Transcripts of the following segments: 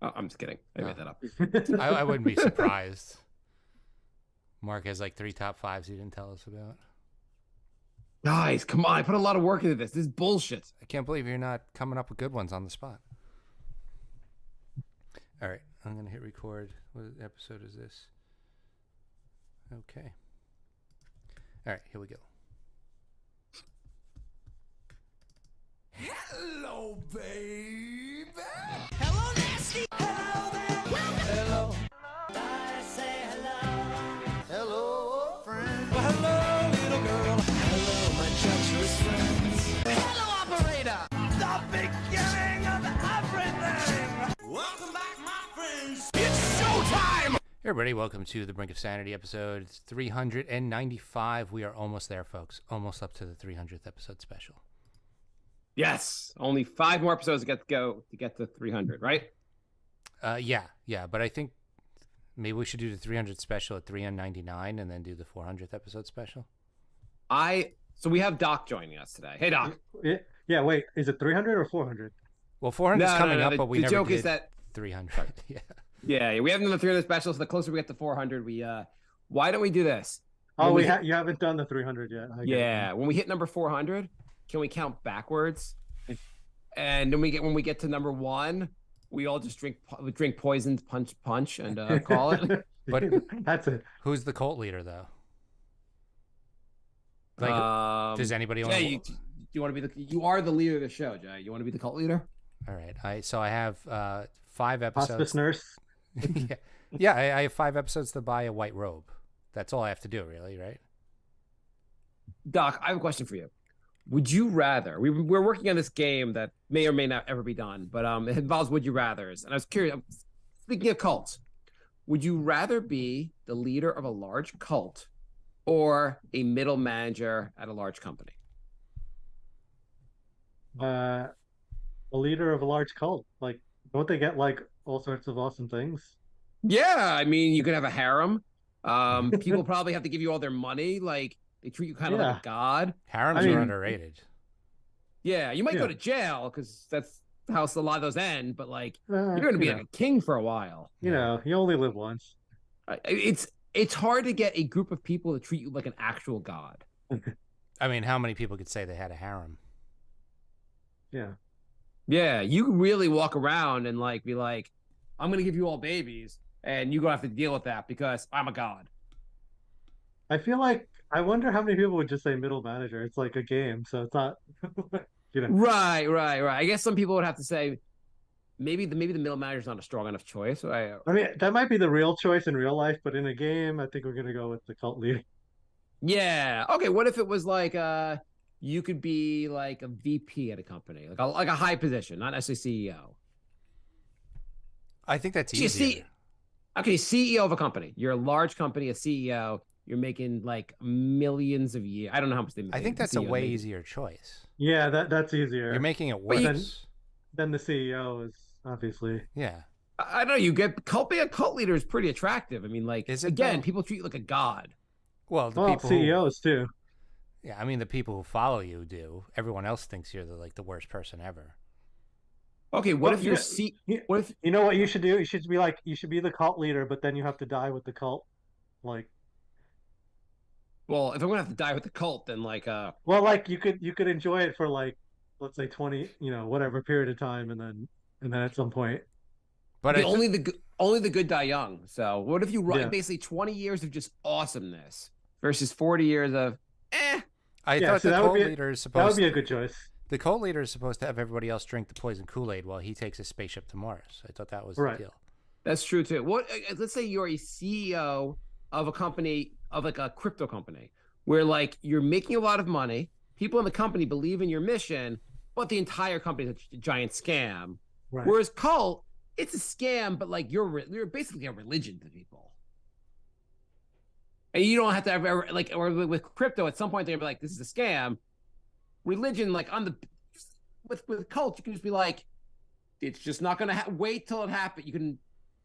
Oh, I'm just kidding. I made that up. I wouldn't be surprised. Mark has like 3 top 5s he didn't tell us about. Guys, come on. I put a lot of work into this. This is bullshit. I can't believe you're not coming up with good ones on the spot. All right, I'm going to hit record. What episode is this? Okay. All right, here we go. Hello, baby. Hello, nasty. Hello, baby. Hello. I say hello. Hello, friend. Well, hello, little girl. Hello, my treacherous friends. Hello, operator. The beginning of everything. Welcome back, my friends. It's showtime. Hey everybody, welcome to the Brink of Sanity episode 395. We are almost there, folks. Almost up to the 300th episode special. Yes. Only 5 more episodes to get to 300, right? Yeah. But I think maybe we should do the 300th special at 399 and then do the 400th episode special. So we have Doc joining us today. Hey, Doc. Yeah, wait. Is it 300 or 400? Well, 400 is coming up, but we never joke did is that 300. Yeah. Yeah, we haven't done the 300 special, so the closer we get to 400, why don't we do this? Oh, you haven't done the 300 yet. Yeah, when we hit number 400, can we count backwards? And then when we get to number 1, we all just drink poison, punch, and call it. But that's it. Who's the cult leader, though? Like, does anybody want Jay, to... you want to be you are the leader of the show, Jay. You want to be the cult leader? All right. I have 5 episodes. Hospice nurse. yeah. I have 5 episodes to buy a white robe. That's all I have to do, really, right? Doc, I have a question for you. Would you rather? We're working on this game that may or may not ever be done, but it involves would you rather's. And I was curious. Speaking of cults, would you rather be the leader of a large cult or a middle manager at a large company? A leader of a large cult. Like, don't they get like all sorts of awesome things? Yeah, I mean, you could have a harem. People probably have to give you all their money. Like, they treat you kind of like a god. Harems are underrated. Yeah, you might go to jail because that's how a lot of those end. But like, you're going to be like a king for a while. You know, you only live once. It's hard to get a group of people to treat you like an actual god. I mean, how many people could say they had a harem? Yeah, you could really walk around and like be like, I'm going to give you all babies, and you're going to have to deal with that because I'm a god. I feel like I wonder how many people would just say middle manager. It's like a game, so it's not. Right. I guess some people would have to say maybe the middle manager's not a strong enough choice. I mean, that might be the real choice in real life, but in a game, I think we're gonna go with the cult leader. Yeah. Okay. What if it was like you could be like a VP at a company, like a high position, not necessarily CEO. I think that's easier. Okay, CEO of a company. You're a large company, a CEO. You're making like millions of years. I don't know how much they make. I think that's a way easier choice. Yeah, that's easier. You're making it worse. Then the CEO is obviously. Yeah. I don't know. Being a cult leader is pretty attractive. I mean, like, people treat you like a god. Well, people CEOs too. Yeah, I mean, the people who follow you do. Everyone else thinks you're the worst person ever. Okay, what if you're What if you know what you should do? You should be the cult leader, but then you have to die with the cult, like. Well, if I'm gonna have to die with the cult, then like Well, like you could enjoy it for like, let's say 20, whatever period of time, and then at some point. But only the good die young. So what if you run basically 20 years of just awesomeness versus 40 years of I thought the cult leader is supposed. That would be a good choice. The cult leader is supposed to have everybody else drink the poison Kool-Aid while he takes a spaceship to Mars. I thought that was the deal. That's true too. Let's say you're a CEO of a company, of like a crypto company, where like you're making a lot of money. People in the company believe in your mission, but the entire company is a giant scam. Right. Whereas cult, it's a scam, but like you're basically a religion to people. And you don't have to ever like, or with crypto, at some point they're gonna be like, this is a scam. Religion, like with cult, you can just be like, it's just not gonna wait till it happens.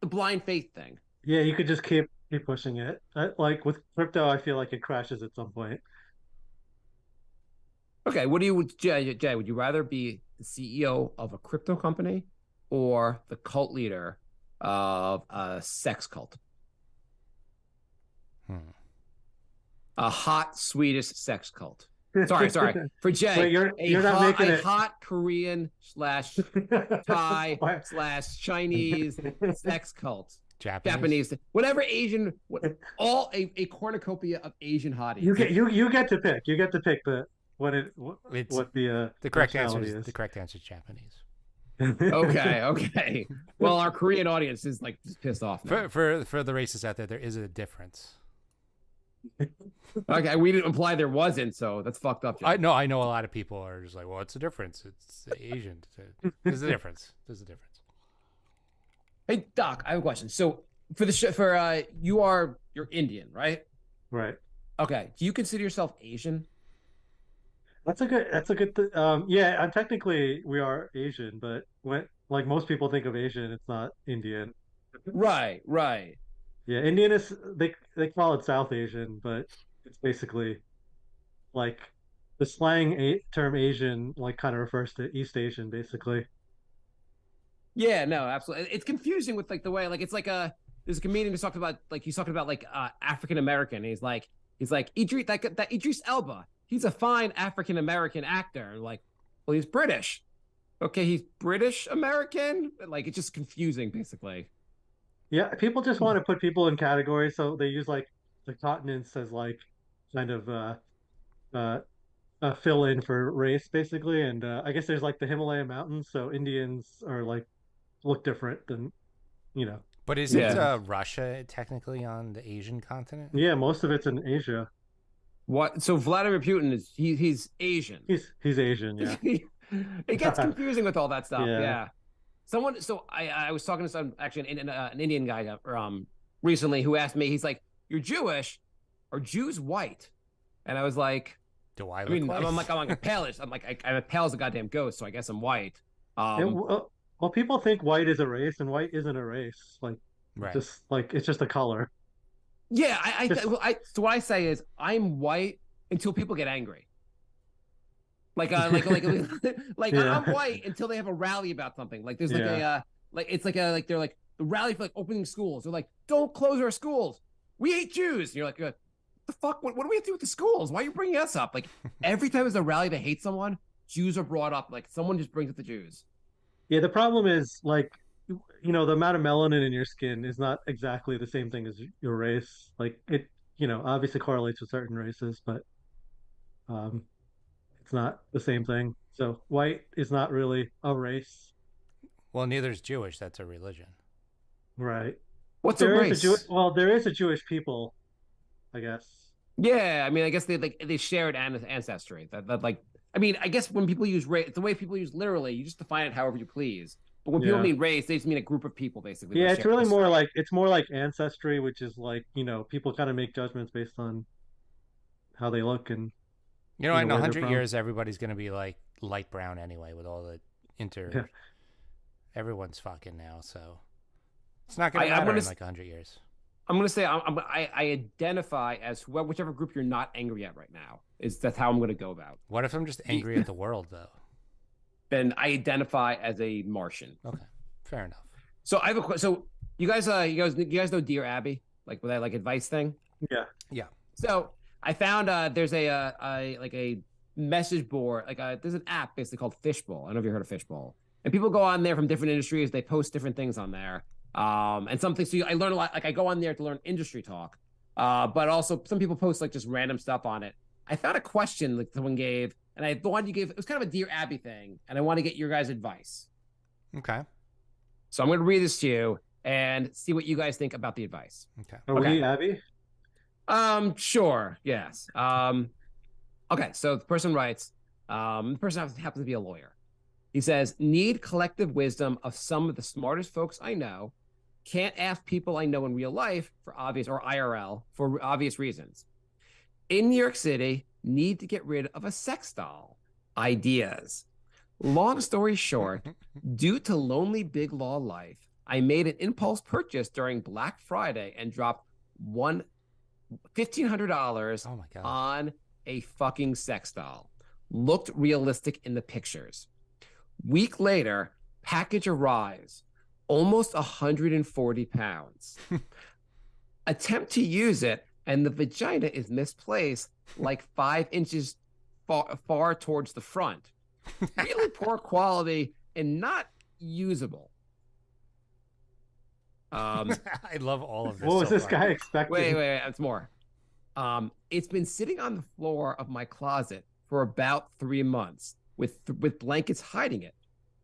The blind faith thing. Yeah, you could just keep pushing it. Like with crypto, I feel like it crashes at some point. Okay, Jay, would you rather be the CEO of a crypto company or the cult leader of a sex cult. A hot Swedish sex cult. Sorry. For Jay, Wait, you're not making it hot Korean / Thai Why- / Chinese sex cult. Japanese. Whatever Asian, a cornucopia of Asian hotties. You get to pick. You get to pick what the correct answer nationality is the correct answer is Japanese. Okay. Well, our Korean audience is like just pissed off now. For the racists out there is a difference. Okay, we didn't imply there wasn't, so that's fucked up. I know a lot of people are just like, well, what's the difference? It's Asian. There's a difference. Hey Doc, I have a question. So for the you're Indian, right? Right. Okay. Do you consider yourself Asian? That's a good yeah, technically we are Asian, but when like most people think of Asian, it's not Indian. Right. Yeah, Indian is they call it South Asian, but it's basically like the slang term Asian like kind of refers to East Asian basically. Yeah, no, absolutely. It's confusing with like the way like it's like there's a comedian who's talked about like African American. He's like Idris that Idris Elba. He's a fine African American actor. Like, well, he's British. Okay, he's British American. Like it's just confusing basically. Yeah, people just want to put people in categories, so they use like the continents as like kind of fill in for race basically. And I guess there's like the Himalaya mountains, so Indians are like look different than But isn't Russia technically on the Asian continent? Yeah, most of it's in Asia. What? So Vladimir Putin is he's Asian. He's Asian, yeah. It gets confusing with all that stuff. Yeah. Yeah. Someone. So I was talking to some actually an Indian guy recently who asked me. He's like, "You're Jewish? Are Jews white?" And I was like, "Do I?" I'm like palish. I'm like I'm pale as a goddamn ghost. So I guess I'm white. Well, people think white is a race, and white isn't a race. Like, right. Just like it's just a color. Yeah, so what I say is I'm white until people get angry. Like yeah. I'm white until they have a rally about something. Like there's like they're like the rally for like opening schools. They're like, don't close our schools. We hate Jews. And you're like, the fuck? What do we have to do with the schools? Why are you bringing us up? Like every time there's a rally to hate someone, Jews are brought up. Like someone just brings up the Jews. Yeah, the problem is like the amount of melanin in your skin is not exactly the same thing as your race. Like it, obviously correlates with certain races, but it's not the same thing. So white is not really a race. Well, neither is Jewish. That's a religion. Right. What's a race? There is a Jewish people, I guess. Yeah, I mean, I guess they shared ancestry. That like, I mean, I guess when people use race, the way people use literally, you just define it however you please. But when people mean race, they just mean a group of people, basically. Yeah, it's really more like ancestry, which is like people kind of make judgments based on how they look and. In 100 years, everybody's going to be like light brown anyway with all the Yeah. Everyone's fucking now, so it's not going to matter in like 100 years. I'm going to say I identify as whichever group you're not angry at right now. That's how I'm going to go about. What if I'm just angry at the world, though? Then I identify as a Martian. Okay, fair enough. So I have a question. So you guys know Dear Abby, like with that like advice thing? Yeah. So I found there's a message board, there's an app basically called Fishbowl. I don't know if you heard of Fishbowl. And people go on there from different industries. They post different things on there. And something. So I learn a lot. Like I go on there to learn industry talk. But also some people post like just random stuff on it. I found a question like someone gave, and the one you gave, it was kind of a Dear Abby thing, and I want to get your guys' advice. Okay. So I'm going to read this to you and see what you guys think about the advice. Okay. Are we Abby? Sure. Yes. Okay. So the person writes, the person happens to be a lawyer. He says, need collective wisdom of some of the smartest folks I know. Can't ask people I know in real life or IRL for obvious reasons. In New York City, need to get rid of a sex doll. Ideas. Long story short, due to lonely big law life, I made an impulse purchase during Black Friday and dropped $1,500 on a fucking sex doll. Looked realistic in the pictures. Week later, package arrives. almost 140 pounds. Attempt to use it, and the vagina is misplaced like 5 inches far towards the front. Really poor quality and not usable. I love all of this. What was so this far. guy expecting? Wait, it's more. It's been sitting on the floor of my closet for about 3 months with blankets hiding it.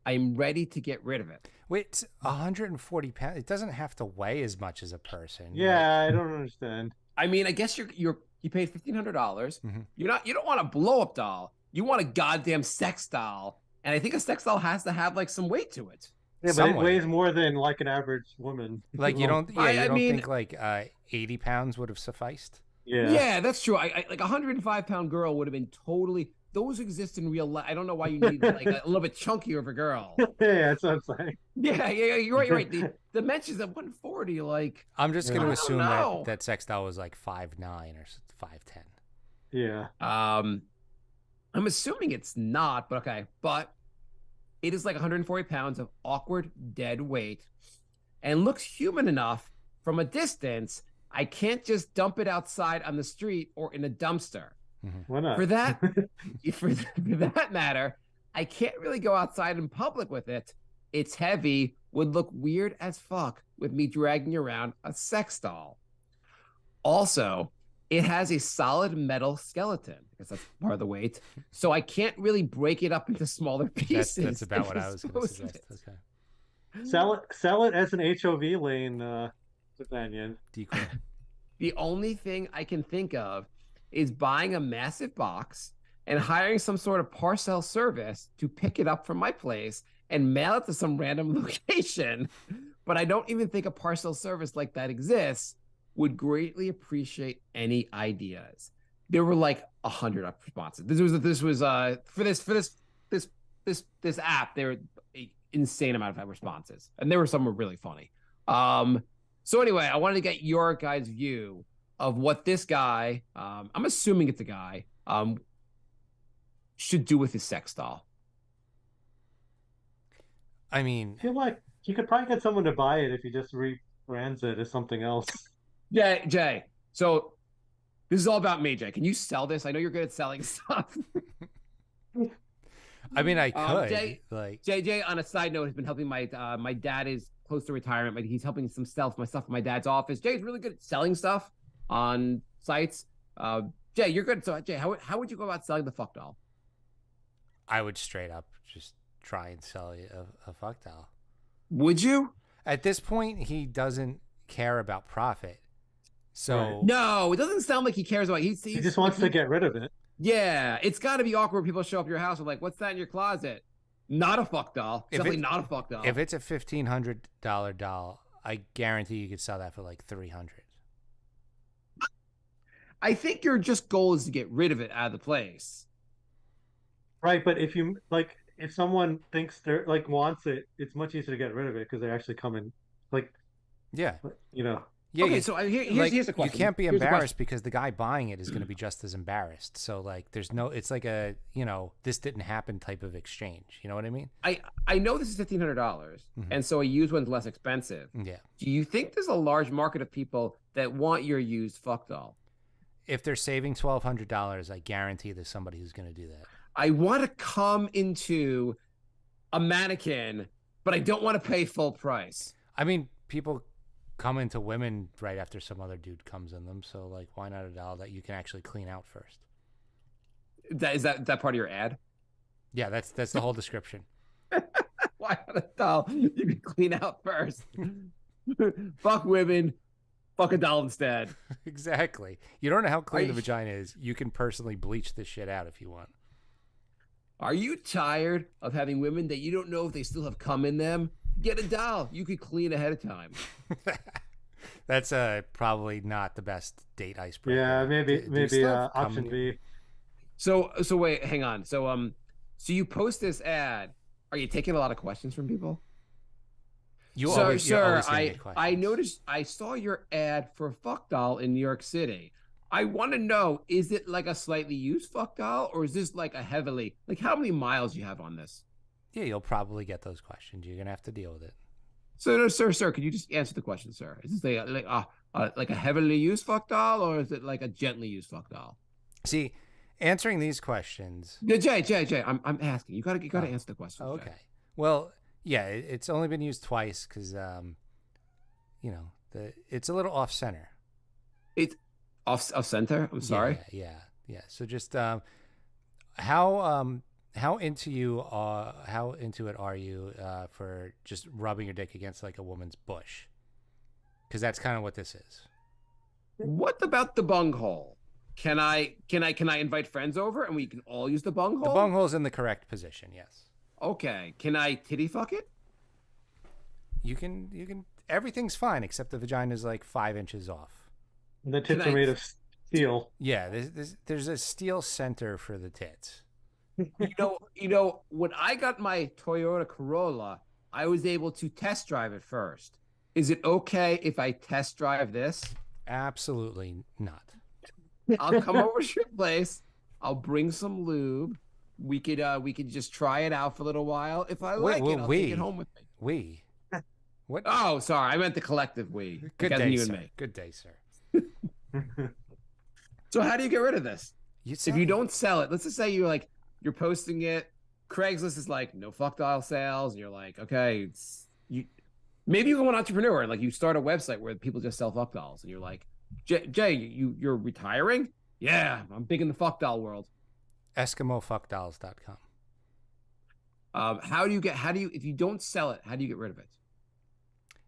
I'm ready to get rid of it. Wait, it's 140 pounds. It doesn't have to weigh as much as a person. Yeah, I don't understand. I mean, I guess you paid $1,500. Mm-hmm. You don't want a blow up doll. You want a goddamn sex doll, and I think a sex doll has to have like some weight to it. Yeah, but it weighs more than like an average woman. Like you don't, I mean, think like 80 pounds would have sufficed. Yeah, that's true. I like a 105-pound girl would have been totally. Those exist in real life. I don't know why you need like a little bit chunkier of a girl. Yeah, that's what I'm saying. Yeah, you're right. The dimensions of 140, like. I'm just going to assume know. that sex doll was like 5'9" or 5'10". Yeah. I'm assuming it's not, but okay. But it is like 140 pounds of awkward dead weight, and looks human enough from a distance. I can't just dump it outside on the street or in a dumpster. Why not? For that matter, I can't really go outside in public with it. It's heavy, would look weird as fuck with me dragging around a sex doll. Also, it has a solid metal skeleton because that's part of the weight. So I can't really break it up into smaller pieces. That's about what I was going to suggest. Okay. Sell it as an HOV lane companion. Decoy. The only thing I can think of is buying a massive box and hiring some sort of parcel service to pick it up from my place and mail it to some random location. But I don't even think a parcel service like that exists. Would greatly appreciate any ideas. There were like 100 responses. This was for this app. There were an insane amount of responses, and there were some were really funny. So anyway, I wanted to get your guys' view of what this guy, I'm assuming it's a guy, should do with his sex doll. I mean, I feel like you could probably get someone to buy it if you just rebrands it as something else. Yeah, Jay. So this is all about me, Jay. Can you sell this? I know you're good at selling stuff. I mean, I could. Jay, on a side note, has been helping my my dad is close to retirement, but he's helping some stuff in my dad's office. Jay's really good at selling stuff on sites. Jay, you're good. So Jay, how would you go about selling the fuck doll? I would straight up just try and sell you a fuck doll. Would you? At this point, he doesn't care about profit. So Right. No, it doesn't sound like he cares about. He just wants to get rid of it. Yeah, it's got to be awkward when people show up at your house and like, what's that in your closet? Not a fuck doll. Definitely not a fuck doll. If it's a $1,500 doll, I guarantee you could sell that for like $300. I think your just goal is to get rid of it out of the place. Right, but if you like, if someone thinks they're like wants it, it's much easier to get rid of it because they actually come in, like, Yeah. you know. Yeah. Okay, so here's the question. You can't be Here's the embarrassed because the guy buying it is going to be just as embarrassed. So like, there's no. It's like a this didn't happen type of exchange. You know what I mean? I know this is $1,500, and so a used one's less expensive. Yeah. Do you think there's a large market of people that want your used fuck doll? If they're saving $1,200, I guarantee there's somebody who's going to do that. I want to come into a mannequin, but I don't want to pay full price. I mean, people come into women right after some other dude comes in them. So like, why not a doll that you can actually clean out first? Is that part of your ad? Yeah, that's the whole description. Why not a doll you can clean out first? Fuck women. Fuck a doll instead. Exactly. You don't know how clean the vagina is. You can personally bleach this shit out if you want. Are you tired of having women that you don't know if they still have cum in them? Get a doll. You could clean ahead of time. That's probably not the best date icebreaker. Yeah, maybe option B. So wait, hang on. So you post this ad. Are you taking a lot of questions from people? Sir, I noticed I saw your ad for a fuck doll in New York City. I want to know, is it like a slightly used fuck doll, or is this like a heavily, like how many miles you have on this? Yeah, you'll probably get those questions. You're gonna have to deal with it. So, no, sir, could you just answer the question, sir? Is this like a heavily used fuck doll, or is it like a gently used fuck doll? See, answering these questions. Yeah, Jay, I'm asking. You gotta answer the question. Okay. Jay. Well, yeah, it's only been used twice because, you know, it's a little off center. It's off center. I'm sorry. Yeah. So just how into it are you for just rubbing your dick against like a woman's bush? Because that's kind of what this is. What about the bunghole? Can I invite friends over and we can all use the bunghole? The bunghole's in the correct position. Yes. Okay. Can I titty fuck it? You can. Everything's fine except the vagina is like 5 inches off. And the tits are made of steel. Yeah. There's a steel center for the tits. You know, when I got my Toyota Corolla, I was able to test drive it first. Is it okay if I test drive this? Absolutely not. I'll come over to your place. I'll bring some lube. We could just try it out for a little while. If I like it, I'll take it home with me. What? Oh, sorry. I meant the collective we. Good Because day, you sir. and me. Good day, sir. So how do you get rid of this? If you it. don't sell it, let's just say you're posting it. Craigslist is like no fuck dial sales, and you're like, okay, maybe you go an entrepreneur and like you start a website where people just sell fuck dolls, and you're like, Jay, you're retiring? Yeah, I'm big in the fuck doll world. EskimoFuckDolls.com. How do you if you don't sell it, how do you get rid of it?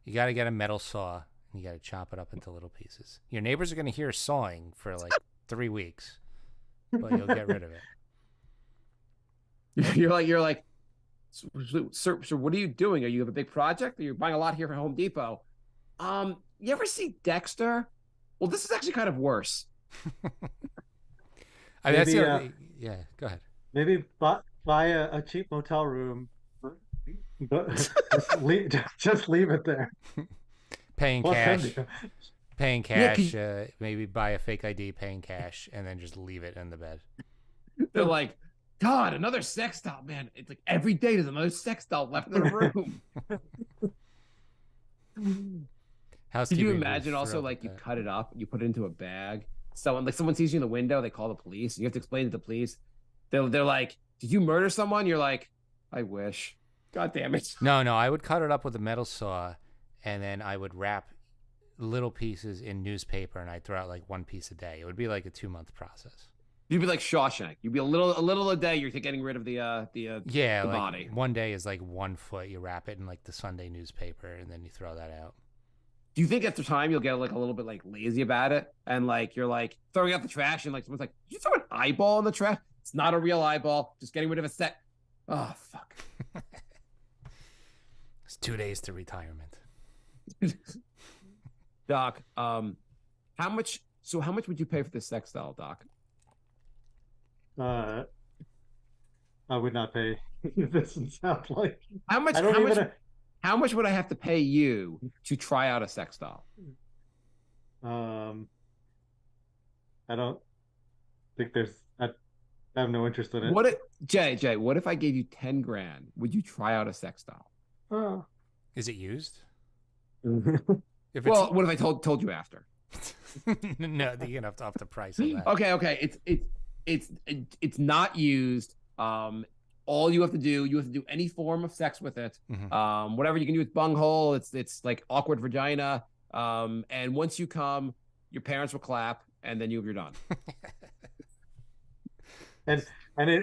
You got to get a metal saw and you got to chop it up into little pieces. Your neighbors are going to hear sawing for like 3 weeks, but you'll get rid of it. You're like, sir, what are you doing? Are you have a big project? Are you buying a lot here from Home Depot? You ever see Dexter? Well, this is actually kind of worse. I mean, Maybe, yeah, go ahead. Maybe buy a cheap motel room. But just leave it there. Paying What can cash. you? Paying cash. Maybe buy a fake ID, paying cash, and then just leave it in the bed. They're like, God, another sex doll, man. It's like every day there's another sex doll left in the room. Could you imagine also like you cut it up, you put it into a bag. Someone sees you in the window, they call the police, and you have to explain to the police. They're like, did you murder someone? You're like, I wish. God damn it. No, I would cut it up with a metal saw, and then I would wrap little pieces in newspaper, and I'd throw out like one piece a day. It would be like a 2-month process. You'd be like Shawshank. You'd be a little a day. You're getting rid of the like body. One day is like 1 foot. You wrap it in like the Sunday newspaper, and then you throw that out. Do you think after time you'll get like a little bit like lazy about it, and like you're like throwing out the trash, and like someone's like, "Did you throw an eyeball in the trash?" It's not a real eyeball. Just getting rid of a set. Oh fuck. It's 2 days to retirement. Doc, how much would you pay for this sex doll, Doc? I would not pay. It doesn't sound like How much would I have to pay you to try out a sex doll? I don't think I have no interest in it. Jay, what if I gave you 10 grand? Would you try out a sex doll? Oh. Is it used? What if I told you after? No, you're gonna have to up the price of that. Okay. It's not used. All you have to do any form of sex with it. Mm-hmm. Whatever you can do with bunghole, it's like awkward vagina. And once you come, your parents will clap, and then you're done. and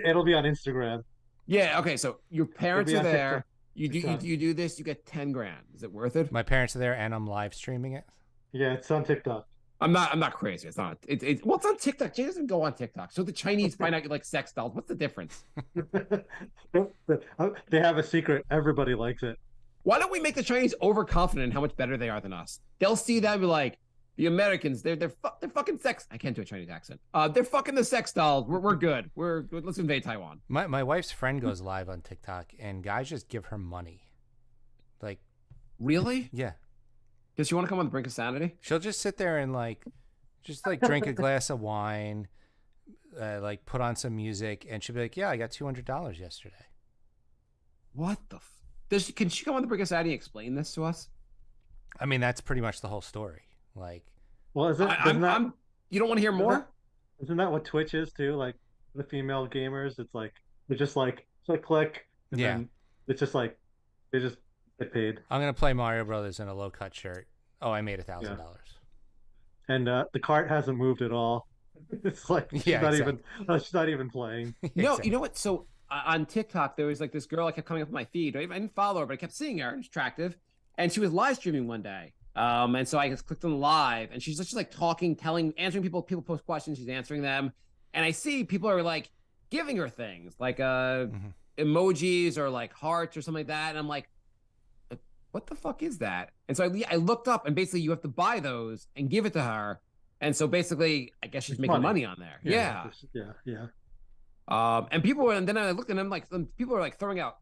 it'll be on Instagram. Yeah. Okay. So your parents are there. TikTok. You do this. You get 10 grand. Is it worth it? My parents are there, and I'm live streaming it. Yeah, it's on TikTok. I'm not crazy. It's not. It's on TikTok. Jay doesn't go on TikTok. So the Chinese find out you like sex dolls. What's the difference? They have a secret. Everybody likes it. Why don't we make the Chinese overconfident in how much better they are than us? They'll see that and be like, the Americans, they're fucking sex. I can't do a Chinese accent. They're fucking the sex dolls. We're good. We're good. Let's invade Taiwan. My wife's friend goes live on TikTok, and guys just give her money. Like, really? Yeah. Does she want to come on the Brink of Sanity? She'll just sit there and just drink a glass of wine, put on some music, and she'll be like, "Yeah, I got $200 yesterday." What the? Can she come on the Brink of Sanity and explain this to us? I mean, that's pretty much the whole story. Like, Well, is it? I, Doesn't that? I'm. You don't want to hear Isn't that, more? isn't that what Twitch is too? Like the female gamers, it's like they just like click click, and yeah, then it's just like they just get paid. I'm gonna play Mario Brothers in a low cut shirt. Oh, I made Yeah, $1,000. and the cart hasn't moved at all. It's like Yeah, exactly. she's not even playing. No, you Exactly. know what? So on TikTok, there was like this girl I kept coming up on my feed. I didn't follow her, but I kept seeing her, and she's attractive. And she was live streaming one day. And so I just clicked on live, and she's just like talking, answering people. People post questions, she's answering them. And I see people are like giving her things like Mhm. emojis or like hearts or something like that. And I'm like, what the fuck is that? And so I looked up, and basically you have to buy those and give it to her. And so basically, I guess she's It's making money. money on there. Yeah. Yeah. And people were, and then I looked at them like some people are like throwing out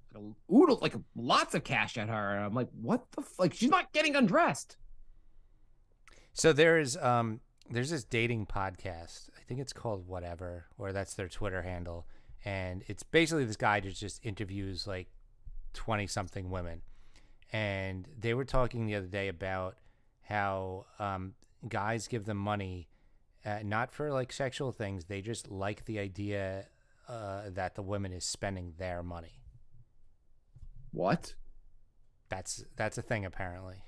oodles, like lots of cash at her. And I'm like, what the like? She's not getting undressed. So there's this dating podcast. I think it's called Whatever, or that's their Twitter handle, and it's basically this guy just interviews like 20 something women, and they were talking the other day about how guys give them money, not for like sexual things. They just like the idea that the woman is spending their money. What? That's a thing apparently.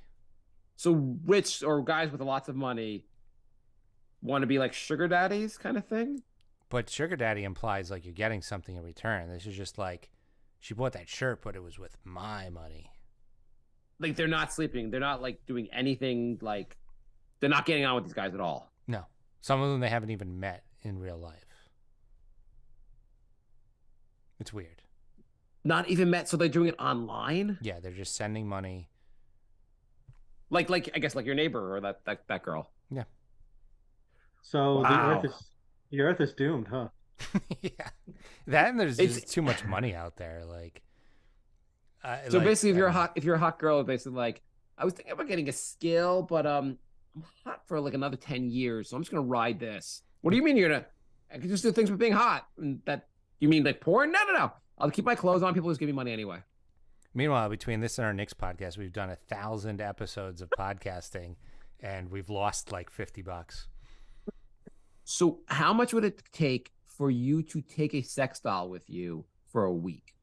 So rich or guys with lots of money want to be like sugar daddies, kind of thing. But sugar daddy implies like you're getting something in return. This is just like, she bought that shirt, but it was with my money. Like they're not sleeping. They're not like doing anything. Like they're not getting on with these guys at all. No, some of them they haven't even met in real life. It's weird. Not even met. So they're doing it online. Yeah, they're just sending money. Like I guess like your neighbor or that girl. Yeah. So Wow. the Earth is doomed, huh? Yeah, that and there's It's just too much money out there. Like, so basically, if I you're don't know. if you're a hot girl, basically like I was thinking about getting a skill, but I'm hot for like another 10 years, so I'm just gonna ride this. What do you mean you're gonna? I can just do things with being hot. And that you mean like porn? No. I'll keep my clothes on. People just give me money anyway. Meanwhile, between this and our next podcast, we've done 1,000 episodes of podcasting, and we've lost like $50. So how much would it take for you to take a sex doll with you for a week?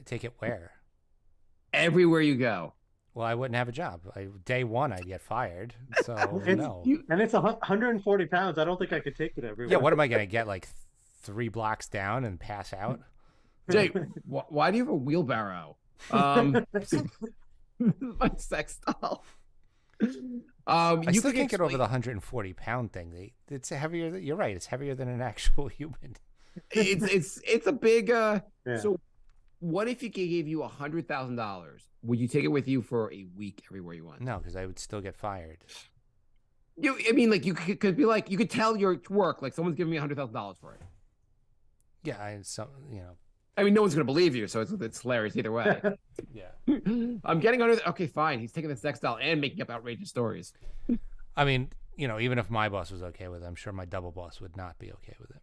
Take it where? Everywhere you go. Well, I wouldn't have a job. Day one, I'd get fired. So It's no. and it's 140 pounds. I don't think I could take it everywhere. Yeah, what am I gonna get? Like 3 blocks down and pass out? Jay, why do you have a wheelbarrow? My sex doll. I You still could can't get over explain- the 140-pound thing. It's heavier. You're right. It's heavier than an actual human. It's a big Yeah. So what if he gave you $100,000? Would you take it with you for a week everywhere you went? No, because I would still get fired. I mean, like you could be like you could tell your work like someone's giving me $100,000 for it. Yeah, I mean, no one's gonna believe you, so it's hilarious either way. Yeah. I'm getting under. Okay, fine. He's taking the sex doll and making up outrageous stories. I mean, even if my boss was okay with it, I'm sure my double boss would not be okay with it.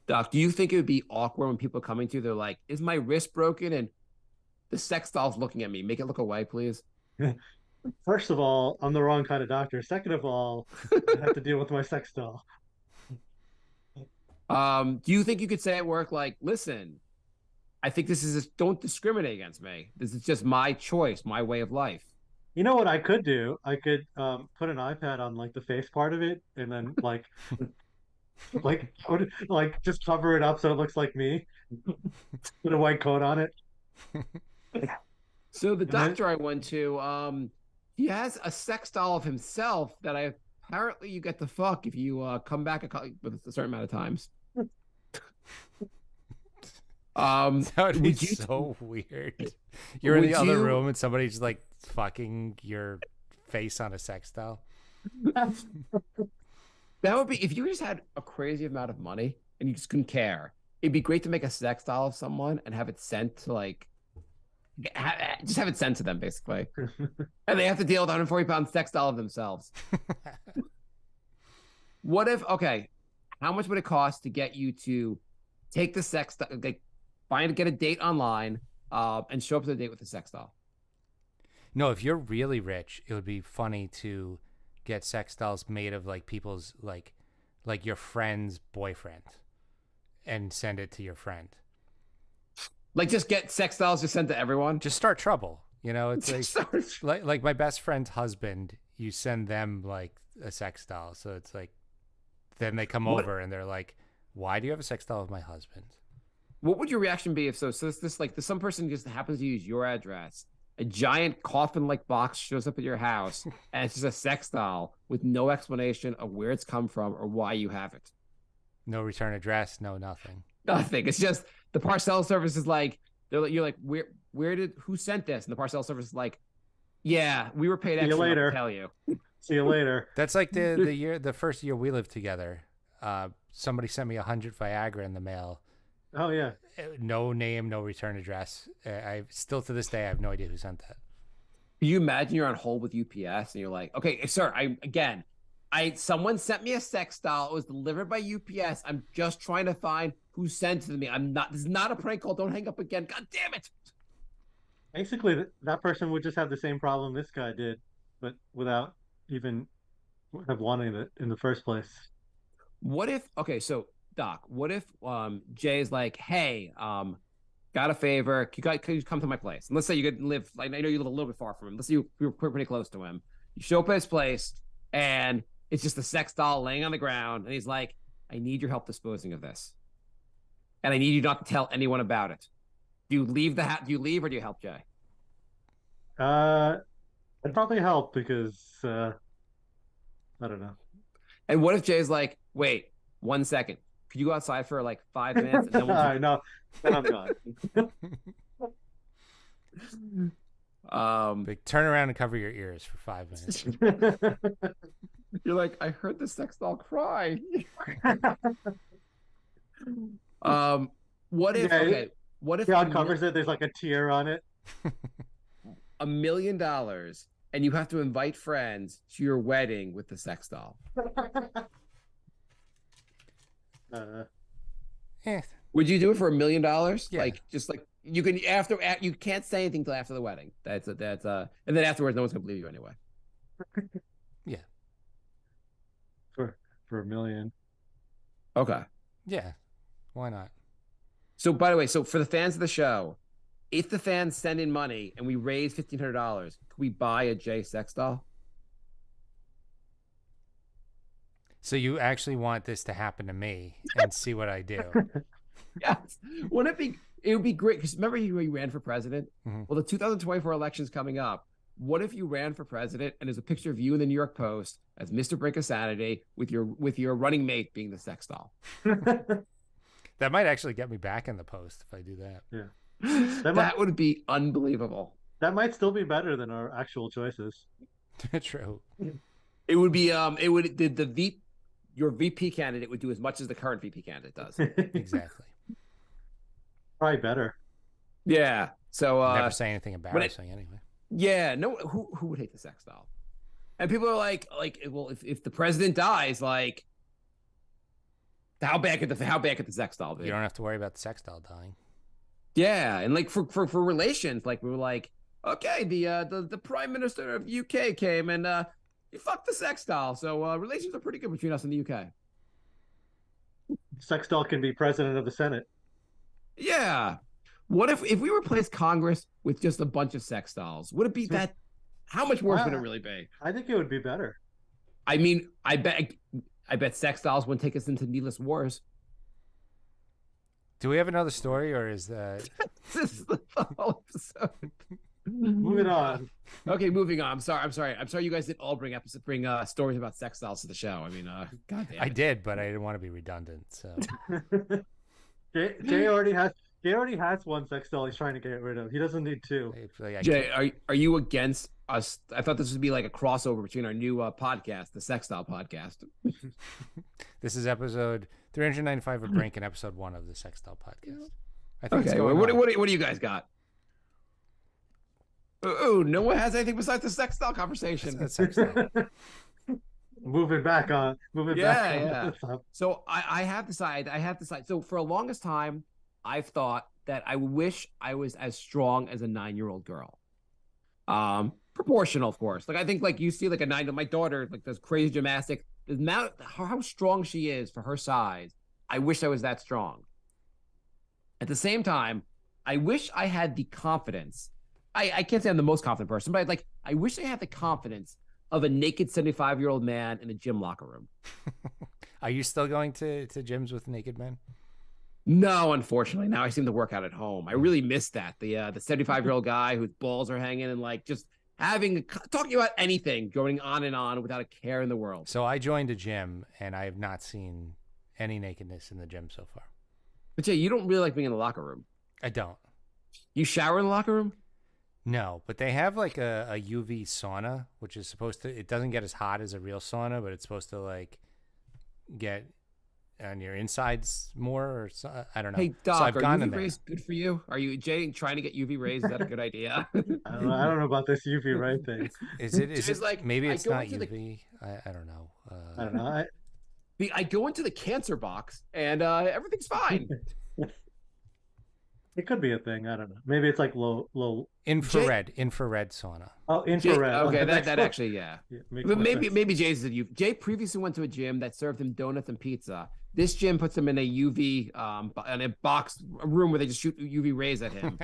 Doc, do you think it would be awkward when people are coming to you? They're like, "Is my wrist broken?" And the sex doll's looking at me. Make it look away, please. First of all, I'm the wrong kind of doctor. Second of all, I have to deal with my sex doll. Do you think you could say at work, like, "Listen, I think don't discriminate against me. This is just my choice, my way of life." You know what I could do? I could put an iPad on like the face part of it, and then like just cover it up so it looks like me. Put a white coat on it. So the then- doctor I went to, he has a sex doll of himself that apparently you get to fuck if you come back with a certain amount of times. That would be would you so weird. You're in the would other you- room and somebody's like fucking your face on a sex doll. That would be if you just had a crazy amount of money and you just couldn't care. It'd be great to make a sex doll of someone and have it sent to like, just have it sent to them basically, and they have to deal with 140-pound sex doll of themselves. What if? Okay, how much would it cost to get you to take the sex, like, get a date online, and show up to the date with a sex doll? No, if you're really rich, it would be funny to get sex dolls made of like people's like your friend's boyfriend and send it to your friend. Like, just get sex dolls just sent to everyone? Just start trouble. You know, it's like my best friend's husband, you send them like a sex doll. So it's like, then they come over and they're like, why do you have a sex doll of my husband? What would your reaction be if some person just happens to use your address, a giant coffin-like box shows up at your house, and it's just a sex doll with no explanation of where it's come from or why you have it? No return address, no nothing. Nothing. It's just the parcel service is like, you're like, who sent this? And the parcel service is like, yeah, we were paid extra to tell you. See you later. That's like the first year we lived together. Somebody sent me 100 Viagra in the mail. Oh yeah. No name, no return address. I still to this day I have no idea who sent that. Can you imagine you're on hold with UPS and you're like, okay, sir, someone sent me a sex doll. It was delivered by UPS. I'm just trying to find who sent it to me. This is not a prank call. Don't hang up again. God damn it. Basically, that person would just have the same problem this guy did, but without even have wanting it in the first place. What if, okay, so Doc, what if Jay's like, hey, got a favor, could you come to my place? And let's say you could live, like, I know you live a little bit far from him. Let's say you were pretty close to him. You show up at his place, and it's just a sex doll laying on the ground, and he's like, I need your help disposing of this. And I need you not to tell anyone about it. Do you leave do you leave or do you help Jay? I'd probably help because I don't know. And what if Jay's like, wait, 1 second. Could you go outside for like 5 minutes? And then No, then I'm gone. Like, turn around and cover your ears for 5 minutes. You're like, I heard the sex doll cry. What if? Okay, what if God covers it? There's like a tear on it. $1 million, and you have to invite friends to your wedding with the sex doll. Would you do it for $1 million? Yeah. Like, just like you can you can't say anything till after the wedding. That's and then afterwards, no one's gonna believe you anyway. Yeah. For $1 million. Okay. Yeah. Why not? So, by the way, so for the fans of the show, if the fans send in money and we raise $1,500, could we buy a Jay sex doll? So you actually want this to happen to me and see what I do? Yes. Wouldn't it be? It would be great because remember you ran for president. Mm-hmm. Well, the 2024 election's coming up. What if you ran for president and there's a picture of you in the New York Post as Mr. Brink of Sanity with your running mate being the sex doll? That might actually get me back in the Post if I do that. Yeah. That would be unbelievable. That might still be better than our actual choices. True. It would be your VP candidate would do as much as the current VP candidate does. Exactly. Probably better. Yeah. So never say anything embarrassing anyway. Yeah. No. Who would hate the sex doll? And people are like, well, if the president dies, like, how bad could the sex doll be? You don't have to worry about the sex doll dying. Yeah, and like for relations, like we were like, okay, the Prime Minister of UK came and he fucked the sex doll, so relations are pretty good between us and the UK. Sex doll can be president of the Senate. Yeah. What if we replaced Congress with just a bunch of sex dolls? Would it be that? How much worse would it really be? I think it would be better. I mean, I bet sex dolls wouldn't take us into needless wars. Do we have another story, or is that This is the whole episode? Moving on. Okay, moving on. I'm sorry. You guys didn't all bring stories about sex dolls to the show. I mean, God damn it. I did, but I didn't want to be redundant. So Jay already has one sex doll he's trying to get rid of. He doesn't need two. Jay, are you against us? I thought this would be like a crossover between our new podcast, the Sex Doll Podcast. This is episode 395 of Brink and episode 1 of the Sex Doll Podcast. I think Okay, what do you guys got? Oh, no one has anything besides the sex doll conversation. That's sex doll. Moving back on. Yeah. So I have decided. So for the longest time, I've thought that I wish I was as strong as a 9-year-old girl. Proportional, of course. Like I think like you see like a 9, my daughter like does crazy gymnastics. The amount how strong she is for her size. I wish I was that strong. At the same time, I wish I had the confidence. I can't say I'm the most confident person, but like I wish I had the confidence of a naked 75-year-old man in a gym locker room. Are you still going to gyms with naked men? No, unfortunately. Now I seem to work out at home. I really miss that. The 75-year-old guy whose balls are hanging and like just talking about anything, going on and on without a care in the world. So I joined a gym and I have not seen any nakedness in the gym so far. But Jay, you don't really like being in the locker room. I don't. You shower in the locker room? No, but they have like a UV sauna, which is supposed to, it doesn't get as hot as a real sauna, but it's supposed to like get on your insides more, or so, I don't know. Hey, Doc, so I've are gone UV in there. rays good for you? Are you, Jay, trying to get UV rays? Is that a good idea? I don't know about this UV ray thing. Is it? Jay's like, maybe I it's go not into the- UV. I don't know. I don't know. I go into the cancer box and everything's fine. It could be a thing. I don't know. Maybe it's like low. Infrared sauna. Oh, Jay, infrared. okay, That's that cool. actually, yeah. Makes But more maybe sense. Jay's said you. Jay previously went to a gym that served him donuts and pizza. This gym puts him in a UV in a box a room where they just shoot UV rays at him.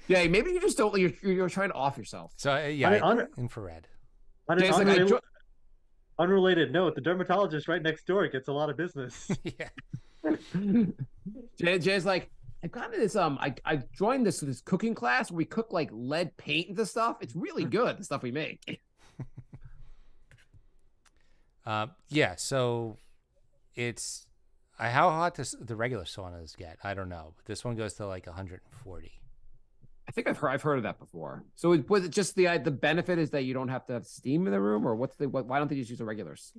Yeah, maybe you just don't. You're trying to off yourself. So yeah, I mean, infrared. On an Jay's like, unrelated note, the dermatologist right next door gets a lot of business. Yeah. Jay's like, I've gotten to this. I joined this cooking class where we cook like lead paint into stuff. It's really good. The stuff we make. Yeah. So it's how hot does the regular saunas get? I don't know, but this one goes to like 140. I think I've heard of that before. So was it just the benefit is that you don't have to have steam in the room, or why don't they just use the regulars?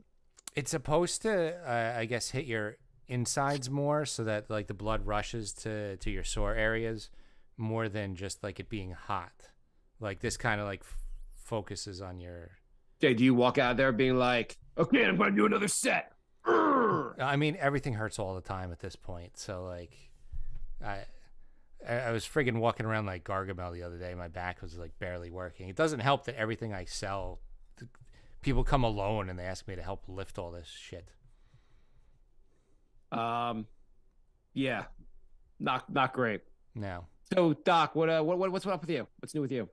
It's supposed to, I guess, hit your insides more so that like the blood rushes to your sore areas more than just like it being hot. Like this kind of like focuses on your. Jay, do you walk out there being like, okay, I'm going to do another set? I mean, everything hurts all the time at this point. So like, I was friggin' walking around like Gargamel the other day. My back was like barely working. It doesn't help that everything I sell, people come alone and they ask me to help lift all this shit. Yeah, not great. No. So Doc, what's up with you? What's new with you?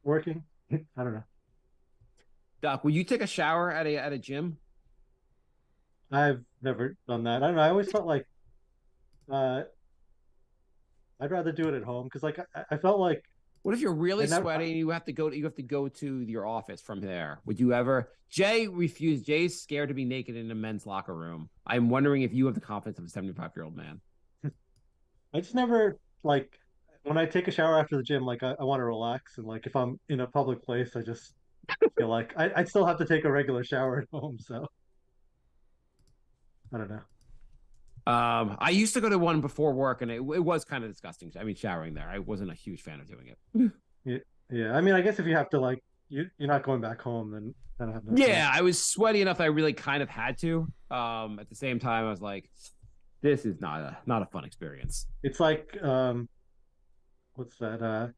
Working. I don't know. Doc, will you take a shower at a gym? I've never done that. I don't know. I always felt like I'd rather do it at home because like I felt like What if you're really I never- sweaty and you have to go to your office from there? Would you ever? Jay refused. Jay's scared to be naked in a men's locker room. I'm wondering if you have the confidence of a 75-year-old man. I just never like when I take a shower after the gym, like I want to relax and like if I'm in a public place, I just feel like I'd still have to take a regular shower at home. So I don't know. I used to go to one before work, and it was kind of disgusting. I mean, showering there, I wasn't a huge fan of doing it. Yeah. I mean, I guess if you have to like you're not going back home, then I don't have no Yeah, I was sweaty enough that I really kind of had to. At the same time, I was like, this is not a fun experience. It's like what's that?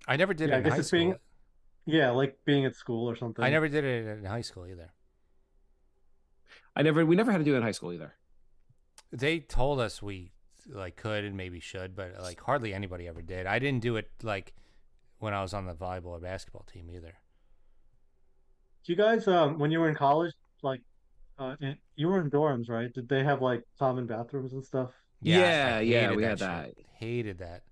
I never did Yeah, it I in guess high it's school. like being at school or something. I never did it in high school either. We never had to do it in high school either. They told us we like could and maybe should, but like hardly anybody ever did. I didn't do it like when I was on the volleyball or basketball team either. Do you guys when you were in college, like you were in dorms, right? Did they have like common bathrooms and stuff? Yeah, I yeah, hated we had shit. that. Hated that.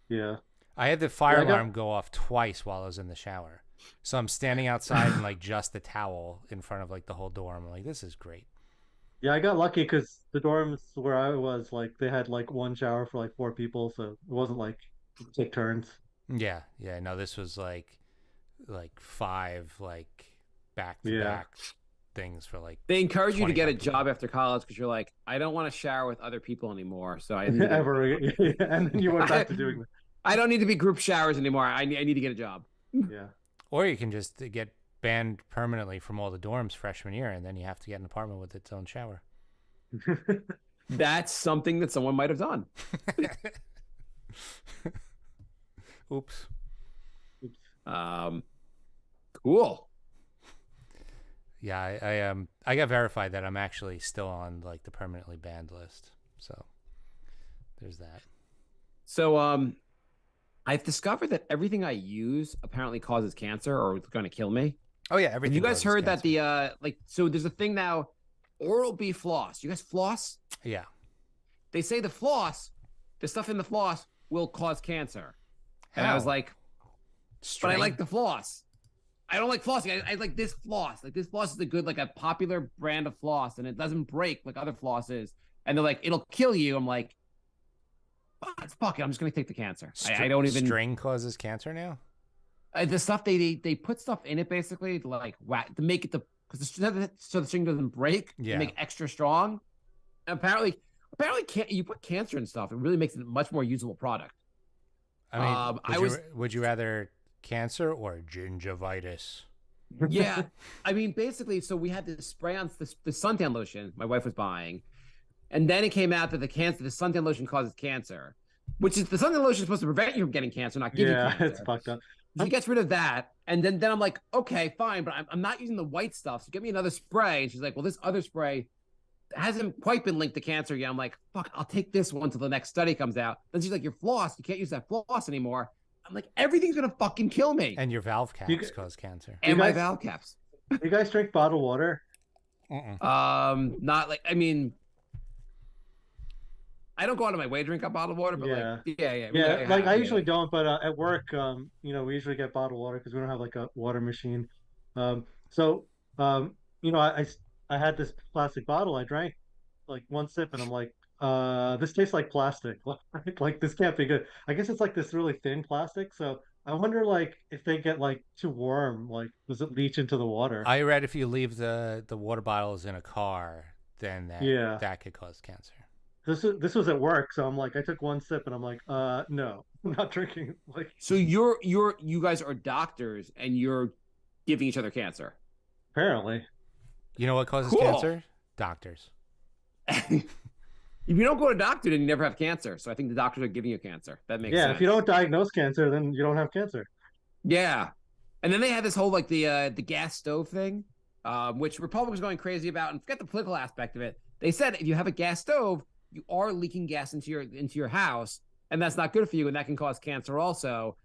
Yeah. I had the fire Yeah, I got- alarm go off twice while I was in the shower. So I'm standing outside in like just a towel in front of like the whole dorm. I'm like, this is great. Yeah, I got lucky because the dorms where I was, like, they had like one shower for like 4 people, so it wasn't like take turns. Yeah, yeah. No, this was like 5 like back to Yeah. back things for like They encourage you to get a 25 people. job after college because you're like, I don't want to shower with other people anymore. So I need to get- Ever, yeah. And then you went back to doing I don't need to be group showers anymore. I need to get a job. that. Yeah. Or you can just get banned permanently from all the dorms freshman year, and then you have to get an apartment with its own shower. That's something that someone might have done. Oops. Cool. Yeah, I got verified that I'm actually still on like the permanently banned list. So there's that. So I've discovered that everything I use apparently causes cancer or it's going to kill me. Oh yeah, Have everything. you guys causes heard that cancer. so there's a thing now, Oral-B floss. You guys floss? Yeah. They say the stuff in the floss will cause cancer. And I was How? like, but I String? like the floss. I don't like flossing. I like this floss. Like this floss is like a popular brand of floss, and it doesn't break like other flosses. And they're like, it'll kill you. I'm like, fuck it. I'm just gonna take the cancer. I don't even. String causes cancer now. The stuff they put stuff in it basically to like to make it so the string doesn't break. Yeah. To make it extra strong. And apparently, you put cancer in stuff. It really makes it a much more usable product. I mean, would you rather cancer or gingivitis? Yeah, I mean, basically, so we had this spray on the suntan lotion my wife was buying, and then it came out that the suntan lotion causes cancer, which is the suntan lotion is supposed to prevent you from getting cancer, not give you cancer. It's fucked up. She gets rid of that, and then I'm like, okay, fine, but I'm not using the white stuff, so get me another spray. And she's like, well, this other spray hasn't quite been linked to cancer yet. I'm like, fuck, I'll take this one till the next study comes out. Then she's like, your floss, you can't use that floss anymore. I'm like, everything's gonna fucking kill me. And your valve caps cause cancer. And my valve caps. You guys drink bottled water? Not like, I mean, I don't go out of my way to drink up bottled water, but Yeah. yeah. Like I usually don't, but at work, we usually get bottled water because we don't have like a water machine. So I had this plastic bottle. I drank like one sip, and I'm like, this tastes like plastic. Like this can't be good. I guess it's like this really thin plastic. So I wonder, like, if they get like too warm, like, does it leach into the water? I read if you leave the water bottles in a car, then that could cause cancer. This was at work, so I'm like, I took one sip, and I'm like, no, I'm not drinking. Like, so you guys are doctors, and you're giving each other cancer. apparently. You know what causes Cool. cancer? Doctors. If you don't go to a doctor, then you never have cancer. So I think the doctors are giving you cancer. That makes sense. If you don't diagnose cancer, then you don't have cancer. Yeah. And then they had this whole like the gas stove thing, which Republicans are going crazy about, and forget the political aspect of it. They said if you have a gas stove, you are leaking gas into your house, and that's not good for you, and that can cause cancer also.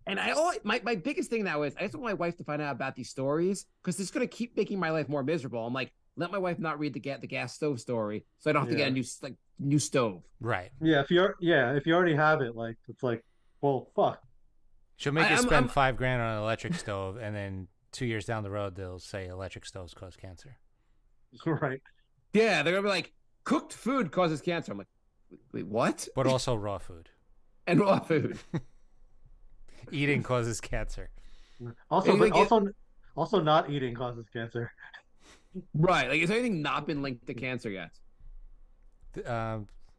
And my biggest thing now is I just want my wife to find out about these stories because it's going to keep making my life more miserable. I'm like, let my wife not read the gas stove story, so I don't have to get a new stove. Right. Yeah, if you already have it, like, it's like, well, fuck. She'll make you spend $5,000 on an electric stove, and then 2 years down the road, they'll say electric stoves cause cancer. Right. Yeah, they're gonna be like, cooked food causes cancer. I'm like, wait, what? But also raw food. And raw food. Eating causes cancer. Also not eating causes cancer. Right. Like, has anything not been linked to cancer yet?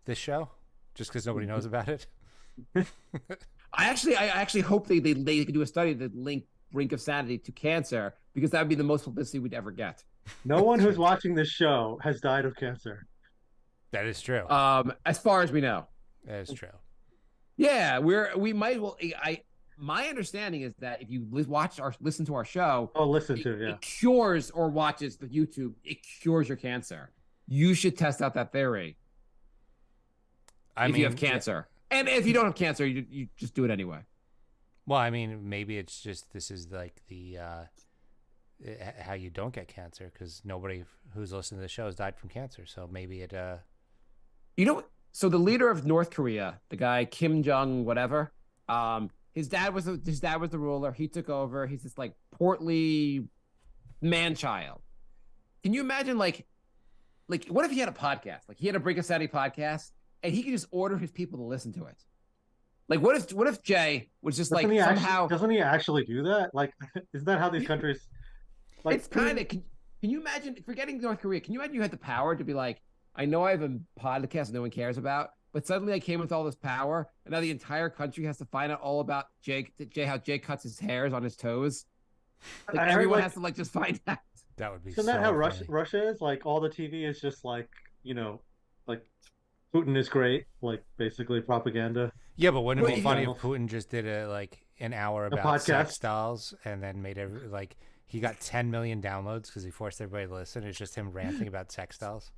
This show? Just because nobody knows about it? I actually hope they could do a study that link Brink of Sanity to cancer, because that would be the most publicity we'd ever get. No one who's watching this show has died of cancer. That is true. As far as we know. That is true. Yeah, we might well. My understanding is that if you listen to our show, it cures, or watches the YouTube, it cures your cancer. You should test out that theory. If you have cancer, and if you don't have cancer, you just do it anyway. Well, I mean, maybe it's just this is like the how you don't get cancer, because nobody who's listening to the show has died from cancer. So maybe it. So the leader of North Korea, the guy Kim Jong whatever, his dad was the ruler. He took over. He's this like portly man child. Can you imagine like what if he had a podcast? Like he had a Brink of Sanity podcast, and he could just order his people to listen to it. Like what if Jay was just doesn't he actually do that? Like, isn't that how these countries? Like, it's kind of. Can you imagine, forgetting North Korea? Can you imagine you had the power to be like, I know I have a podcast no one cares about, but suddenly I came with all this power, and now the entire country has to find out all about how Jay cuts his hairs on his toes. Like everyone has to like just find out. That would be. Isn't that how Russia is? Like all the TV is just like like Putin is great, like basically propaganda. Yeah, but wouldn't it Well, be you funny know, if Putin just did an hour a about sex podcast. dolls and then made he got 10 million downloads because he forced everybody to listen. It's just him ranting about sex dolls.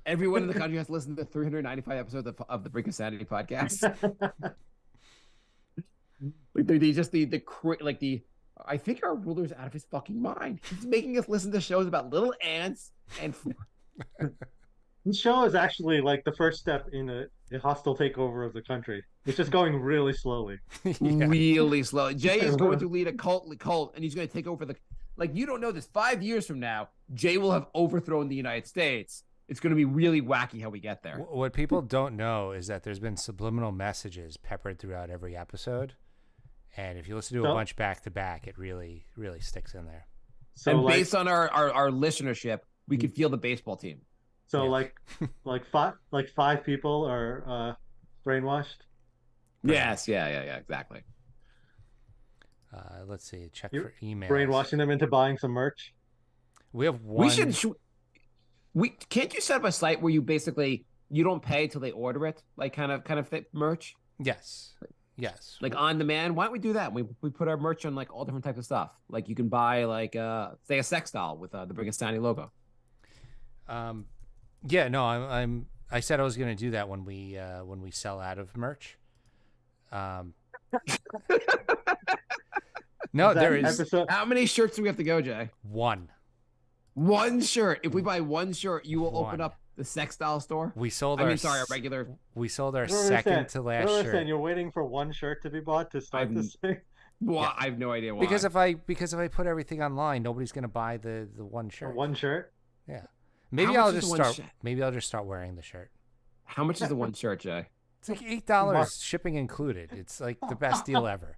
Everyone in the country has to listen to 395 episodes of the Brink of Sanity podcast. Like like the. I think our ruler's out of his fucking mind. He's making us listen to shows about little ants and This show is actually like the first step in a hostile takeover of the country. It's just going really slowly. Yeah. really slow. Jay is going to lead a cult, and he's going to take over the. Like you don't know this. 5 years from now, Jay will have overthrown the United States. It's going to be really wacky how we get there. What people don't know is that there's been subliminal messages peppered throughout every episode. And if you listen to a bunch back to back, it really, really sticks in there. So and like, based on our listenership, we could feel the baseball team. so Yeah. like five people are brainwashed. Yes, yeah, exactly. Let's see. Check You're for emails. brainwashing them into buying some merch. We have one. We should. We can't you set up a site where you basically you don't pay till they order it, like kind of fit merch, Yes. Yes. like on demand. Why don't we do that? We put our merch on like all different types of stuff. Like you can buy like say a sex doll with the Brink of Sanity logo. Yeah. No. I said I was going to do that when we sell out of merch. No, That there is episode. How many shirts do we have to go, Jay? one. One shirt. If we buy one shirt, you will open One. up the sex doll store. We sold I our. mean, sorry, a regular. We sold our I don't second understand. to I last don't understand. shirt. You're waiting for one shirt to be bought to start I've- this thing. Well, Yeah. I have no idea why. Because if I put everything online, nobody's going to buy the one For shirt. one shirt. Yeah. Maybe much I'll is just the one start. shirt? Maybe I'll just start wearing the shirt. How much is the one shirt, Jay? It's like $8, Mark. shipping included. It's like the best deal ever.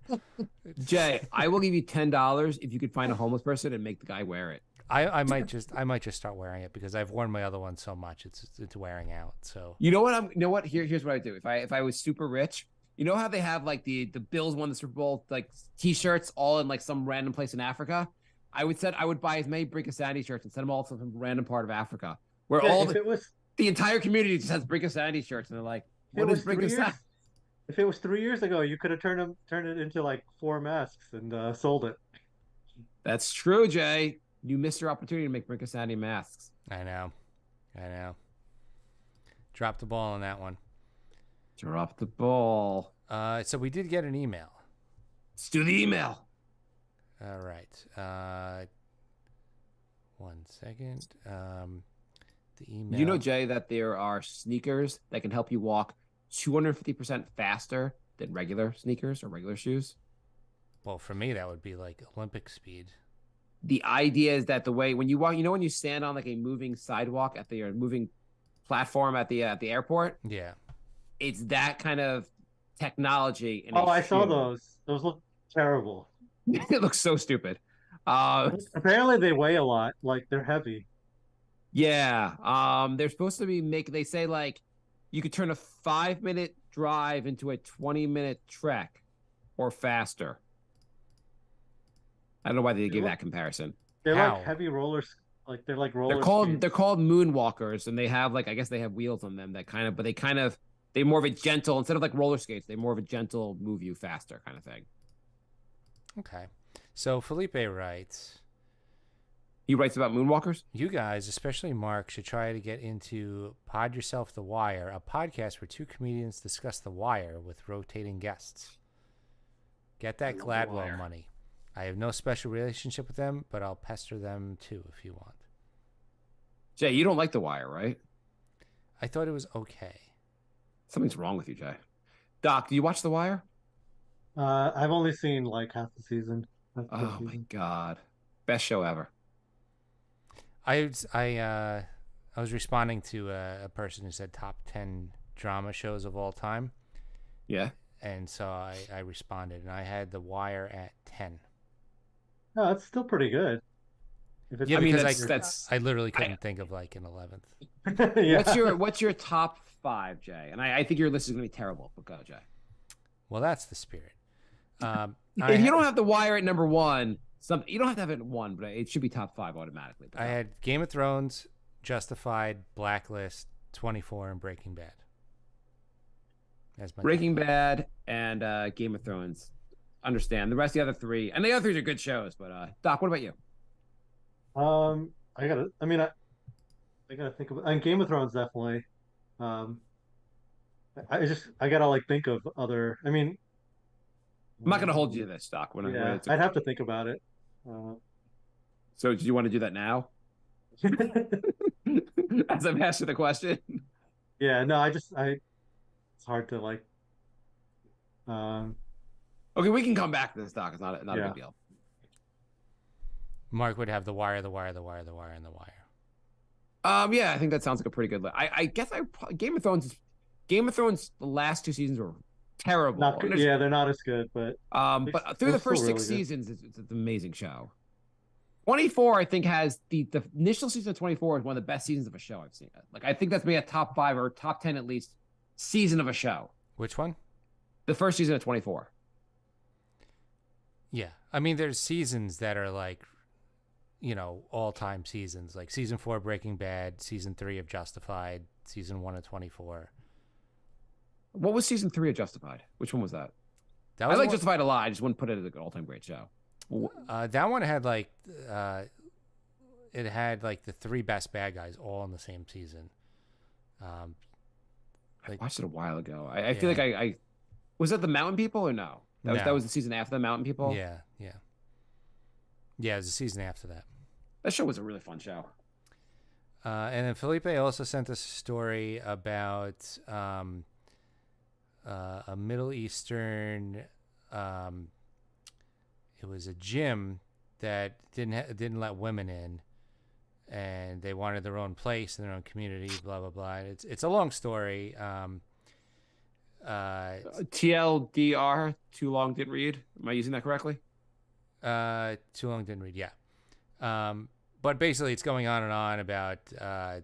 Jay, I will give you $10 if you could find a homeless person and make the guy wear it. I might just start wearing it because I've worn my other one so much it's wearing out. So You know what? You know what? Here's what I do. If I was super rich, you know how they have like the Bills won the Super Bowl like T-shirts all in like some random place in Africa. I would buy as many Brink of Sanity shirts and send them all to some random part of Africa where all If it was the entire community just has Brink of Sanity shirts and they're like, If it what is was Brink 3 of years, Sanity? if it was 3 years ago, you could have turned it into like 4 masks and sold it. That's true, Jay. You missed your opportunity to make Brink of Sanity masks. I know. Dropped the ball on that one. Drop the ball. So we did get an email. Let's do the email. All right. 1 second. The email. You know, Jay, that there are sneakers that can help you walk 250% faster than regular sneakers or regular shoes. Well, for me, that would be like Olympic speed. The idea is that the way when you walk, you know, when you stand on like a moving sidewalk at the moving platform at the airport, Yeah. it's that kind of technology. In Oh, a I saw shoe. those. Those look terrible. It looks so stupid. Apparently, they weigh a lot. Like they're heavy. Yeah. They're supposed to be they say like you could turn a 5-minute drive into a 20-minute trek or faster. I don't know why they give that comparison. They're How? like heavy rollers. Like they're like roller. They're called moonwalkers, and they have like I guess they have wheels on them that they're more of a gentle instead of like roller skates. They're more of a gentle move you faster kind of thing. Okay. So Felipe writes, He writes about moonwalkers. you guys, especially Mark, should try to get into Pod Yourself The Wire, a podcast where two comedians discuss The Wire with rotating guests. Get that The Gladwell Wire. money. I have no special relationship with them, but I'll pester them too if you want. Jay, you don't like The Wire, right? I thought it was okay. Something's wrong with you, Jay. Doc, do you watch The Wire? I've only seen like half the season. Half the Oh my season. god, best show ever. I was responding to a person who said top 10 drama shows of all time, Yeah. and so I responded, and I had The Wire at 10. No, that's still pretty good. If it's Yeah, I mean, because that's I literally couldn't think of like an 11th. yeah. what's your top 5, Jay? And I think your list is gonna be terrible, but go, Jay. Well, that's the spirit. If you don't have The Wire at number 1, you don't have to have it at 1, but it should be top 5 automatically. I had Game of Thrones, Justified, Blacklist, 24, and Breaking Bad. As my Breaking Bad and Game of Thrones. Understand. The rest of the other three, and the other three are good shows, but Doc, what about you? I gotta. I mean, I gotta think of. And Game of Thrones definitely. Um, I gotta like think of other. I mean, I'm not gonna hold you to this, Doc. When yeah, it's I'd have to think about it. Uh, So do you want to do that now? As I'm asking the question. yeah, no, it's hard to like. Um, Okay, we can come back to this, Doc. It's not a yeah. big deal. Mark would have The Wire, The Wire, The Wire, The Wire, and The Wire. Yeah, I think that sounds like a pretty good list. I guess Game of Thrones. Game of Thrones. The last two seasons were terrible. Not good. Yeah, they're not as good, but But through the still first really six good. seasons, it's an amazing show. 24, I think, has the initial season of 24 is one of the best seasons of a show I've seen. Like, I think that's maybe a top 5 or top 10 at least season of a show. Which one? The first season of 24. Yeah. I mean, there's seasons that are like, all-time seasons. Like season 4 Breaking Bad, season 3 of Justified, season 1 of 24. What was season 3 of Justified? Which one was that? That I was like one- Justified a lot. I just wouldn't put it as an all-time great show. that one had like it had like the 3 best bad guys all in the same season. I watched it a while ago. I feel like I was that the Mountain People or no? That was the season after the Mountain People. Yeah. It was the season after that. That show was a really fun show. And then Felipe also sent us a story about a Middle Eastern. It was a gym that didn't let women in, and they wanted their own place in their own community. Blah blah blah. It's a long story. TLDR, too long didn't read. Am I using that correctly? Too long didn't read. Yeah. But basically, it's going on and on about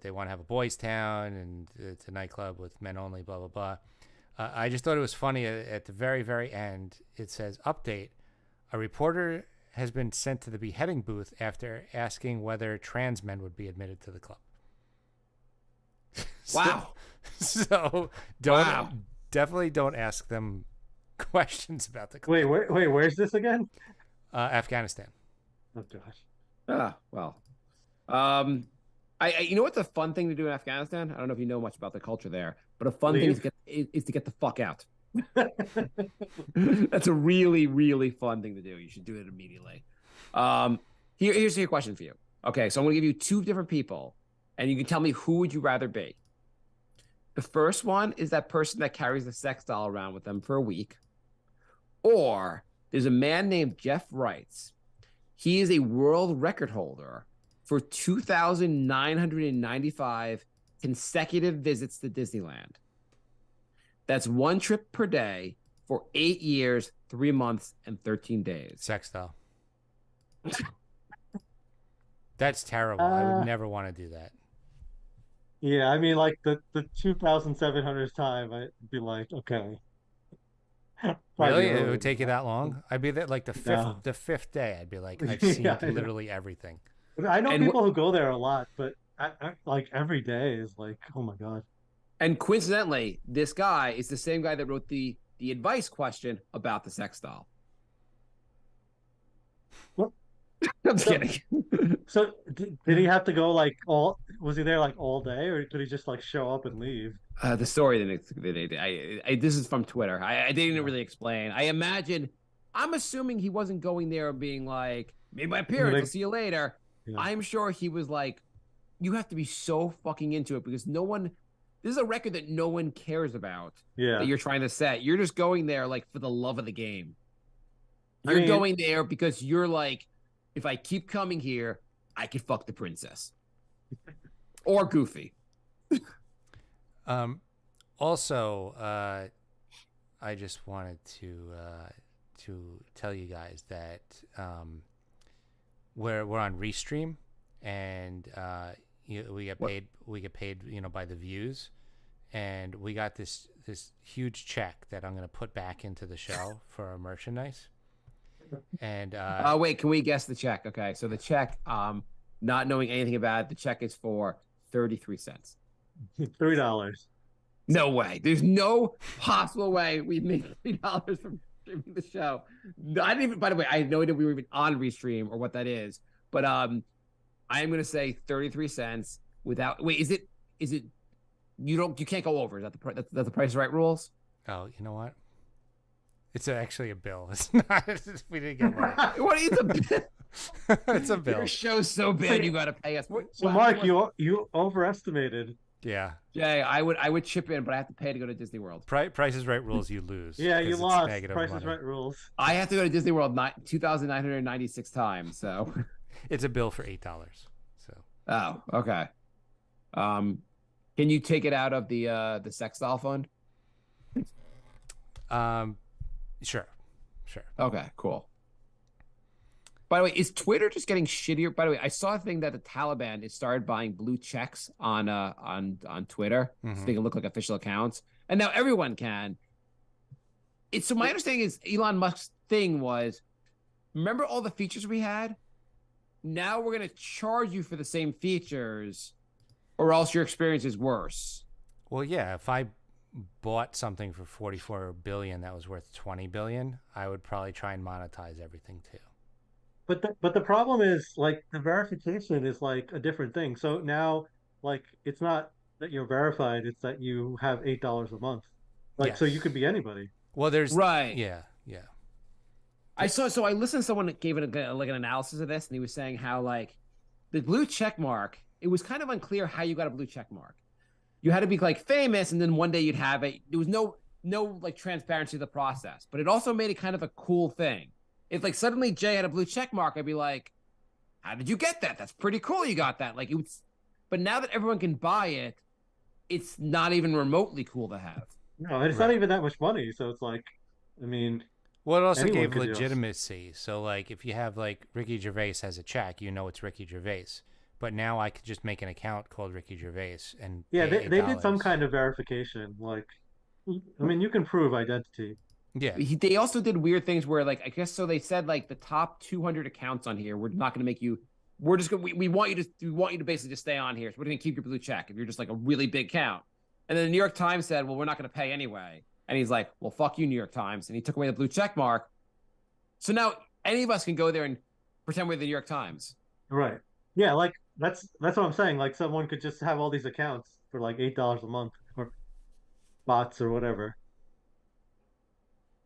they want to have a boys' town and it's a nightclub with men only. Blah blah blah. I just thought it was funny at the very, very end. It says, update, a reporter has been sent to the beheading booth after asking whether trans men would be admitted to the club. Wow. So definitely don't ask them questions about the club. Wait, where's this again? Afghanistan. Oh gosh. Well. You know what's a fun thing to do in Afghanistan? I don't know if you know much about the culture there, but a fun thing is to get the fuck out. That's a really, really fun thing to do. You should do it immediately. Here's a question for you. Okay, so I'm going to give you 2 different people, and you can tell me who would you rather be. The first one is that person that carries the sex doll around with them for a week. Or there's a man named Jeff Wrights. He is a world record holder for 2,995 consecutive visits to Disneyland. That's 1 trip per day for 8 years, 3 months, and 13 days. Sex doll. That's terrible. I would never want to do that. Yeah, I mean, like the 2,700th time, I'd be like, okay. Really? It would take you that long? I'd be there like the No. fifth day. I'd be like, I've seen Yeah, I know. literally everything. I know And people who go there a lot, but like every day is like, oh my God. And coincidentally, this guy is the same guy that wrote the advice question about the sex doll. What? I'm kidding. So did he have to go like was he there like all day, or could he just like show up and leave? The story this is from Twitter. I didn't really explain. I'm assuming he wasn't going there being like, made my appearance, I'll see you later. Yeah. I'm sure he was like, you have to be so fucking into it because this is a record that no one cares about Yeah. that you're trying to set. You're just going there like for the love of the game. I You're mean- going there because you're like, if I keep coming here, I can fuck the princess. Or Goofy. Also, I just wanted to tell you guys that we're on Restream, and we get paid by the views, and we got this huge check that I'm gonna put back into the show for our merchandise. And Wait, can we guess the check? Okay, so the check, not knowing anything about it, the check is for 33 cents. $3. No way. There's no possible way we make $3 from streaming the show. I didn't even. By the way, I had no idea we were even on Restream or what that is. But I am gonna say 33 cents without. Wait, is it? You can't go over. Is that that's the Price is Right rules? Oh, you know what? It's actually a bill. It's not. We didn't get money. What is a bill? It's a bill. Your show's so bad, you gotta pay us. So, Mark, you overestimated. Yeah. Jay, I would chip in, but I have to pay to go to Disney World. Price is Right rules, you lose. Yeah, you 'cause it's lost. negative Price is money. Right rules. I have to go to Disney World 2,996 times. So. It's a bill for $8. So. Oh, okay. Can you take it out of the sex doll fund? Sure. Okay, cool. By the way, is Twitter just getting shittier? By the way, I saw a thing that the Taliban has started buying blue checks on Twitter, so they can look like official accounts, and now everyone can. So my understanding is Elon Musk's thing was, remember all the features we had? Now we're gonna charge you for the same features, or else your experience is worse. Well, yeah. If I bought something for $44 billion that was worth $20 billion, I would probably try and monetize everything too. But the problem is like the verification is like a different thing. So now like it's not that you're verified, it's that you have $8 a month. Like so you could be anybody. Well, there's right. Yeah. I listened to someone that gave it like an analysis of this, and he was saying how like the blue check mark, it was kind of unclear how you got a blue check mark. You had to be like famous, and then one day you'd have it. There was no like transparency of the process, but it also made it kind of a cool thing. If like suddenly Jay had a blue check mark, I'd be like, how did you get that? That's pretty cool. You got that. Like it was, but now that everyone can buy it, it's not even remotely cool to have. No, and it's not even that much money. So it's like, I mean, well, it also anyone gave could do it. legitimacy. So like if you have like Ricky Gervais has a check, you know it's Ricky Gervais. But now I could just make an account called Ricky Gervais and yeah, pay they did some $8. kind of verification. Like, I mean, you can prove identity. Yeah. They also did weird things where, like, I guess so. They said like the top 200 accounts on here, we're not going to make you. We're just going. We want you to basically just stay on here. So we're going to keep your blue check if you're just like a really big account. And then the New York Times said, well, we're not going to pay anyway. And he's like, well, fuck you, New York Times. And he took away the blue check mark. So now any of us can go there and pretend we're the New York Times. Right. Yeah. Like that's what I'm saying. Like someone could just have all these accounts for like $8 a month or bots or whatever.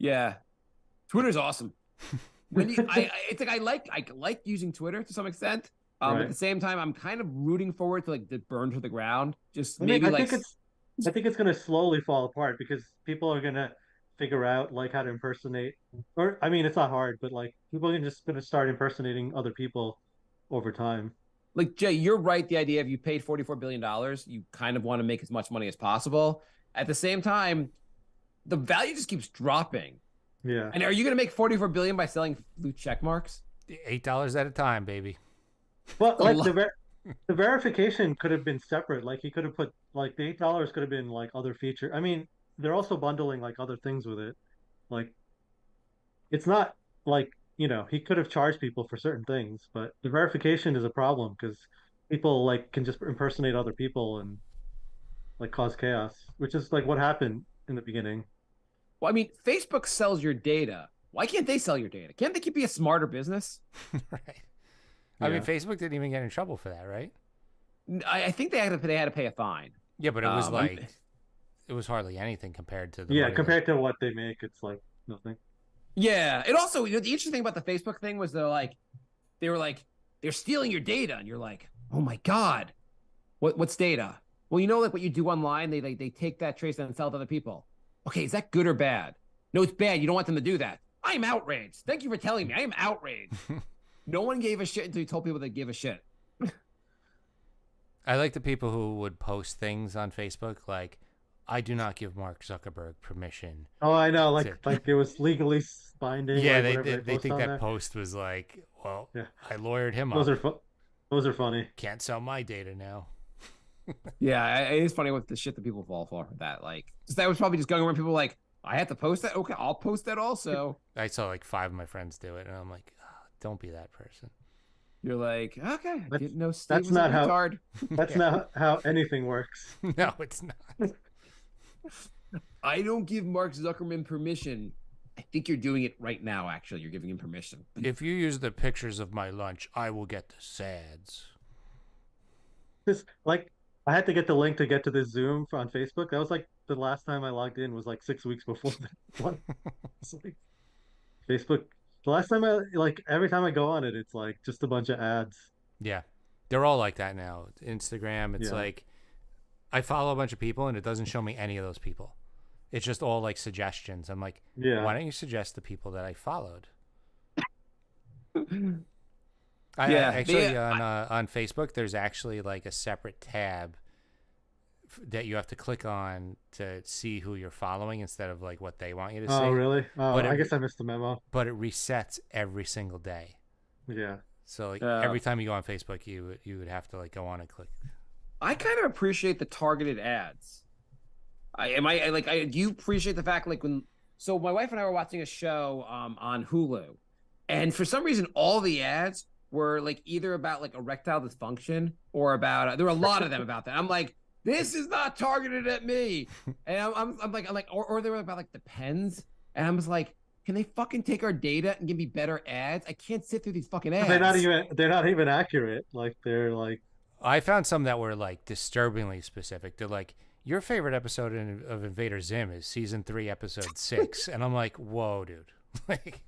Yeah, Twitter's awesome. It's like I like using Twitter to some extent. Right. At the same time, I'm kind of rooting forward to like the burn to the ground. Just I mean, maybe I think it's going to slowly fall apart because people are going to figure out like how to impersonate. Or I mean, it's not hard, but like people are just going to start impersonating other people over time. like Jay, you're right. The idea of you paid $44 billion, you kind of want to make as much money as possible. At the same time, the value just keeps dropping. Yeah. And are you going to make $44 billion by selling blue check marks? $8 at a time, baby. Well, like the verification could have been separate. Like he could have put like the $8 could have been like other feature. I mean, they're also bundling like other things with it. Like it's not like, you know, he could have charged people for certain things, but the verification is a problem because people like can just impersonate other people and like cause chaos, which is like what happened in the beginning. Well, I mean, Facebook sells your data. Why can't they sell your data? Can't they be a smarter business? Right. I mean, Facebook didn't even get in trouble for that, right? I think they had to pay a fine. Yeah, but it was it was hardly anything compared to the Yeah, money compared to what they make, it's like nothing. Yeah. It also, the interesting thing about the Facebook thing was they're stealing your data, and you're like, oh my God, what's data? Well, you know, like what you do online, they take that trace and sell it to other people. Okay, is that good or bad? No, it's bad. You don't want them to do that. I am outraged. Thank you for telling me. I am outraged. No one gave a shit until you told people they give a shit. I like the people who would post things on Facebook like, I do not give Mark Zuckerberg permission. Oh, I know, like it was legally binding. Yeah, like, they think that there. post was like, well, Yeah. I lawyered him Those up. Those are funny. Can't sell my data now. Yeah, it is funny what the shit that people fall for that. Like, that was probably just going around people like, I have to post that? Okay, I'll post that also. I saw like 5 of my friends do it, and I'm like, oh, don't be that person. You're like, okay, I That's didn't know Steve that's was a not how retard. that's not how anything works. No, it's not. I don't give Mark Zuckerman permission. I think you're doing it right now, actually. You're giving him permission. If you use the pictures of my lunch, I will get the sads. Just like I had to get the link to get to the Zoom on Facebook. That was like the last time I logged in was like 6 weeks before that one. It's like Facebook. The last time I like every time I go on it, it's like just a bunch of ads. Yeah. They're all like that now. Instagram, it's Yeah. like I follow a bunch of people and it doesn't show me any of those people. It's just all like suggestions. I'm like, Yeah. why don't you suggest the people that I followed? Yeah, Actually, on Facebook, there's actually like a separate tab that you have to click on to see who you're following instead of like what they want you to see. Oh, really? Oh, But I it- guess I missed the memo. But it resets every single day. Yeah. So like Oh. every time you go on Facebook, you would have to like go on and click. I kind of appreciate the targeted ads. Do you appreciate the fact like when so my wife and I were watching a show on Hulu, and for some reason all the ads were like either about like erectile dysfunction or about there were a lot of them about that. I'm like, this is not targeted at me, and I'm like or they were about like the pens, and I was like, can they fucking take our data and give me better ads? I can't sit through these fucking ads. They're not even accurate. Like they're like I found some that were like disturbingly specific. They're like, your favorite episode of Invader Zim is season 3, episode 6, and I'm like, whoa, dude. Like,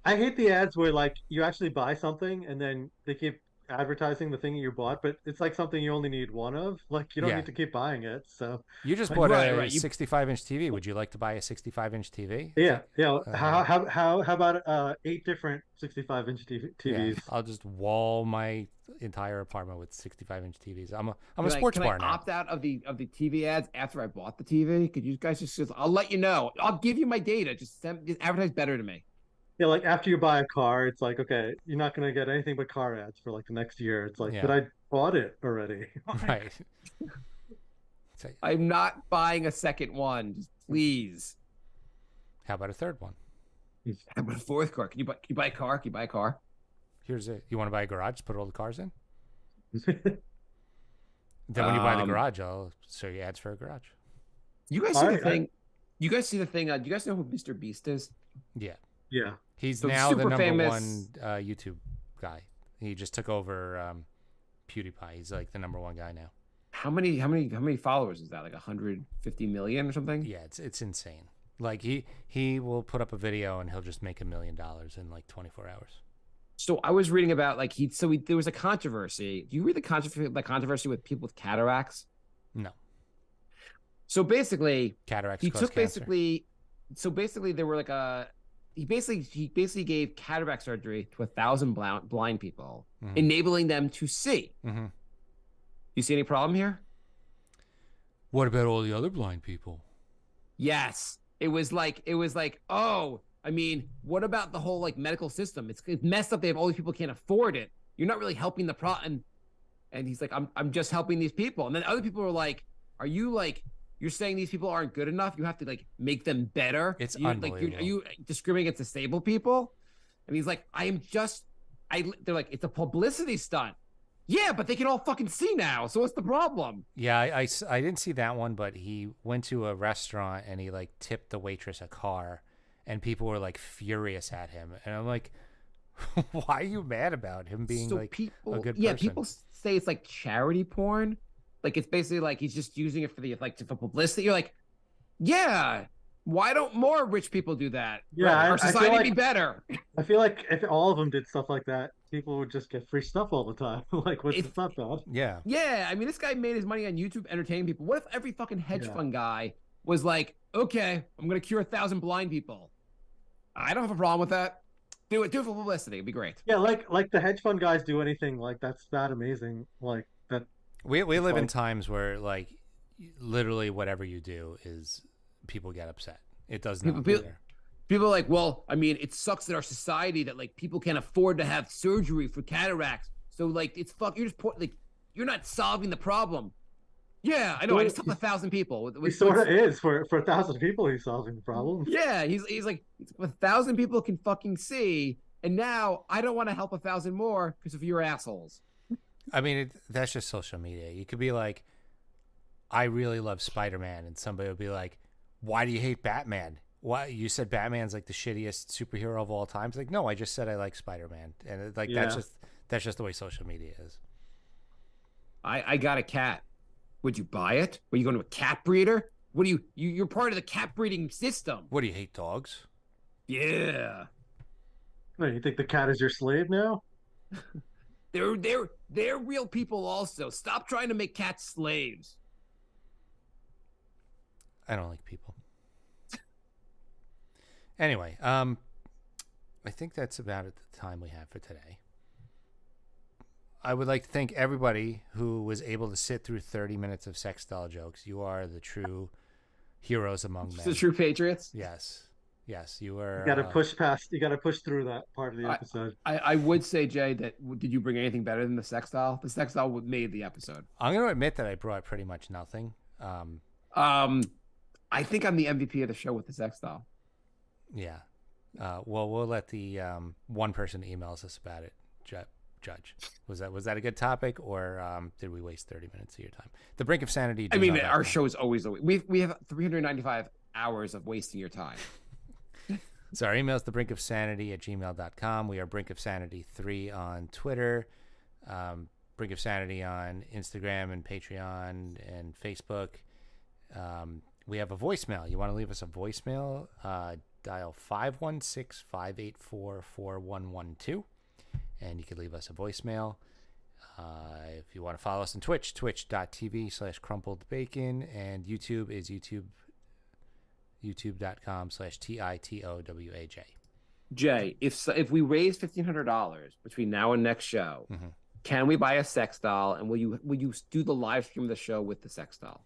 I hate the ads where like you actually buy something and then they keep advertising the thing you bought, but it's like something you only need one of. Like you don't Yeah. need to keep buying it. So you just Like, bought right, a right, you- 65-inch TV. Would you like to buy a 65-inch TV? yeah, yeah. Uh, How about 8 different 65-inch Yeah, TVs? I'll just wall my entire apartment with 65-inch TVs. I'm a Can sports I bar now. opt out of the TV ads after I bought the TV? Could you guys just I'll let you know. I'll give you my data. Just advertise better to me. Yeah, like after you buy a car, it's like, okay, you're not gonna get anything but car ads for like the next year. It's like, Yeah. but I bought it already. Right. So, I'm not buying a second one. Just please. how about a third one? How about a fourth car? Can you buy a car? Can you buy a car? Here's it. You want to buy a garage? Just put all the cars in. Then when you buy the garage, I'll show you ads for a garage. You guys see the Alright, thing? You guys see the thing? Do you guys know who Mr. Beast is? Yeah. Yeah. He's So now the super number famous- one YouTube guy. He just took over PewDiePie. He's like the number one guy now. How many followers is that? Like 150 million or something? Yeah, it's insane. Like he will put up a video and he'll just make $1 million in like 24 hours. So I was reading about like there was a controversy. Do you read the controversy with people with cataracts? No, So basically, cataracts he cause took cancer. basically there were like he basically gave cataract surgery to 1,000 blind people, Mhm. enabling them to see. Mhm. You see any problem here? What about all the other blind people? Yes. It was like, oh, I mean, what about the whole like medical system? It's messed up. They have all these people who can't afford it. You're not really helping the problem. And he's like, I'm just helping these people. And then other people are like, are you like, you're saying these people aren't good enough? You have to like make them better. It's Like, unbelievable. are you discriminating against disabled people? And he's like, they're like, it's a publicity stunt. Yeah, but they can all fucking see now. So what's the problem? Yeah, I didn't see that one, but he went to a restaurant and he like tipped the waitress a car, and people were like furious at him, and I'm like, why are you mad about him being So like people, a good yeah, person? people say it's like charity porn. Like it's basically like he's just using it for publicity. You're like, yeah, why don't more rich people do that? Yeah, Right, our I feel society would be like- better. I feel like if all of them did stuff like that, people would just get free stuff all the time. Like, If- it's not bad. Yeah, Yeah, I mean, this guy made his money on YouTube entertaining people. What if every fucking hedge Yeah. fund guy was like, okay, I'm gonna cure 1,000 blind people? I don't have a problem with that. Do it for publicity. It'd be great. Yeah, like the hedge fund guys do anything like that's that amazing. Like that. we live in like- times where like literally whatever you do is people get upset. It does not People- matter. People are like, well, I mean, it sucks that our society that like people can't afford to have surgery for cataracts. So like, it's you're just like, you're not solving the problem. Yeah, I know. I just helped 1,000 people. He sort of is for 1,000 people. He's solving the problem. Yeah, he's like 1,000 people can fucking see, And now I don't want to help 1,000 more because of your assholes. I mean, that's just social media. You could be like, I really love Spider-Man, and somebody would be like, why do you hate Batman? Why you said Batman's like the shittiest superhero of all time? It's like, no, I just said I like Spider-Man, and like that's just the way social media is. I got a cat. Would you buy it? Were you going to a cat breeder? What do you're part of the cat breeding system? What do you hate dogs? Yeah. What, you think the cat is your slave now? They're real people also. Stop trying to make cats slaves. I don't like people. Anyway, I think that's about it the time we have for today. I would like to thank everybody who was able to sit through 30 minutes of sex doll jokes. You are the true heroes among men. The true patriots? Yes. Yes, you were. You got to push past. You got to push through that part of the episode. I would say, Jay, that did you bring anything better than the sex doll? The sex doll made the episode. I'm going to admit that I brought pretty much nothing. I think I'm the MVP of the show with the sex doll. Yeah. Well, we'll let the one person who emails us about it judge. Was that a good topic, or did we waste 30 minutes of your time? The Brink of Sanity. I mean, our show is always we have 395 hours of wasting your time. So our email is thebrinkofsanity@gmail.com. We are Brink of Sanity 3 on Twitter, Brink of Sanity on Instagram and Patreon and Facebook. We have a voicemail. You want to leave us a voicemail? Dial 516-584-4112, and you can leave us a voicemail. If you want to follow us on Twitch, twitch.tv/crumpledbacon, and YouTube is youtube.com/TITOWAJ. Jay, if we raise $1,500 between now and next show, can we buy a sex doll, and will you do the live stream of the show with the sex doll?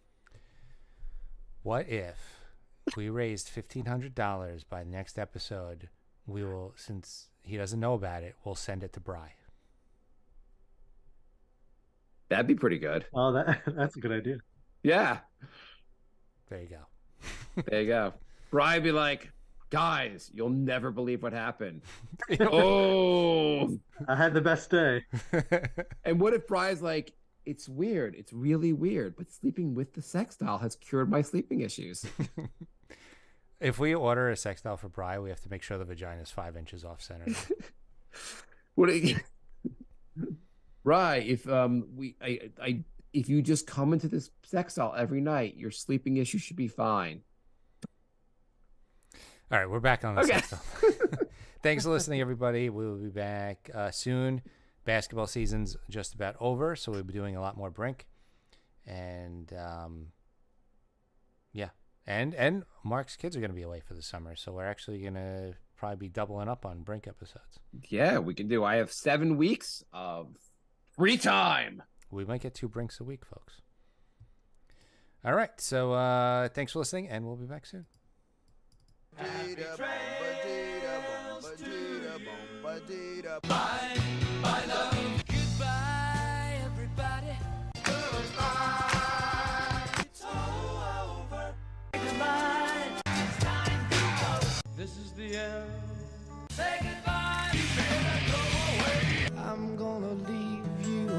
What if we raised $1,500 by the next episode? We will, since he doesn't know about it, we'll send it to Bri. That'd be pretty good. Oh, that's a good idea. Yeah. There you go. There you go. Brian be like, guys, you'll never believe what happened. Oh, I had the best day. and what if Brian's like, it's weird. It's really weird, but sleeping with the sex doll has cured my sleeping issues. If we order a sex doll for Bri, we have to make sure the vagina is 5 inches off center. Right. If you just come into this sex doll every night, your sleeping issue should be fine. All right, we're back on the sex doll. Thanks for listening, everybody. We'll be back soon. Basketball season's just about over, so we'll be doing a lot more Brink. And yeah. And Mark's kids are going to be away for the summer, so we're actually going to probably be doubling up on Brink episodes. Yeah, we can do. I have 7 weeks of free time. We might get 2 Brinks a week, folks. All right, so thanks for listening, and we'll be back soon. Bye, bye, love. Goodbye, everybody. Goodbye. It's all over. Goodbye. It's time to go. This is the end. Say goodbye. You better go away. I'm gonna leave you.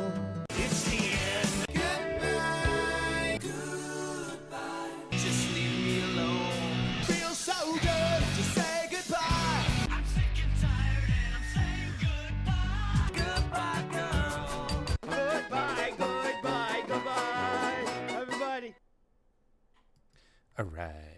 It's the end. Goodbye. Goodbye. Just leave me alone. Feels so good to say goodbye. I'm sick and tired and I'm saying goodbye. Goodbye, girl. Goodbye, goodbye, goodbye, everybody. All right.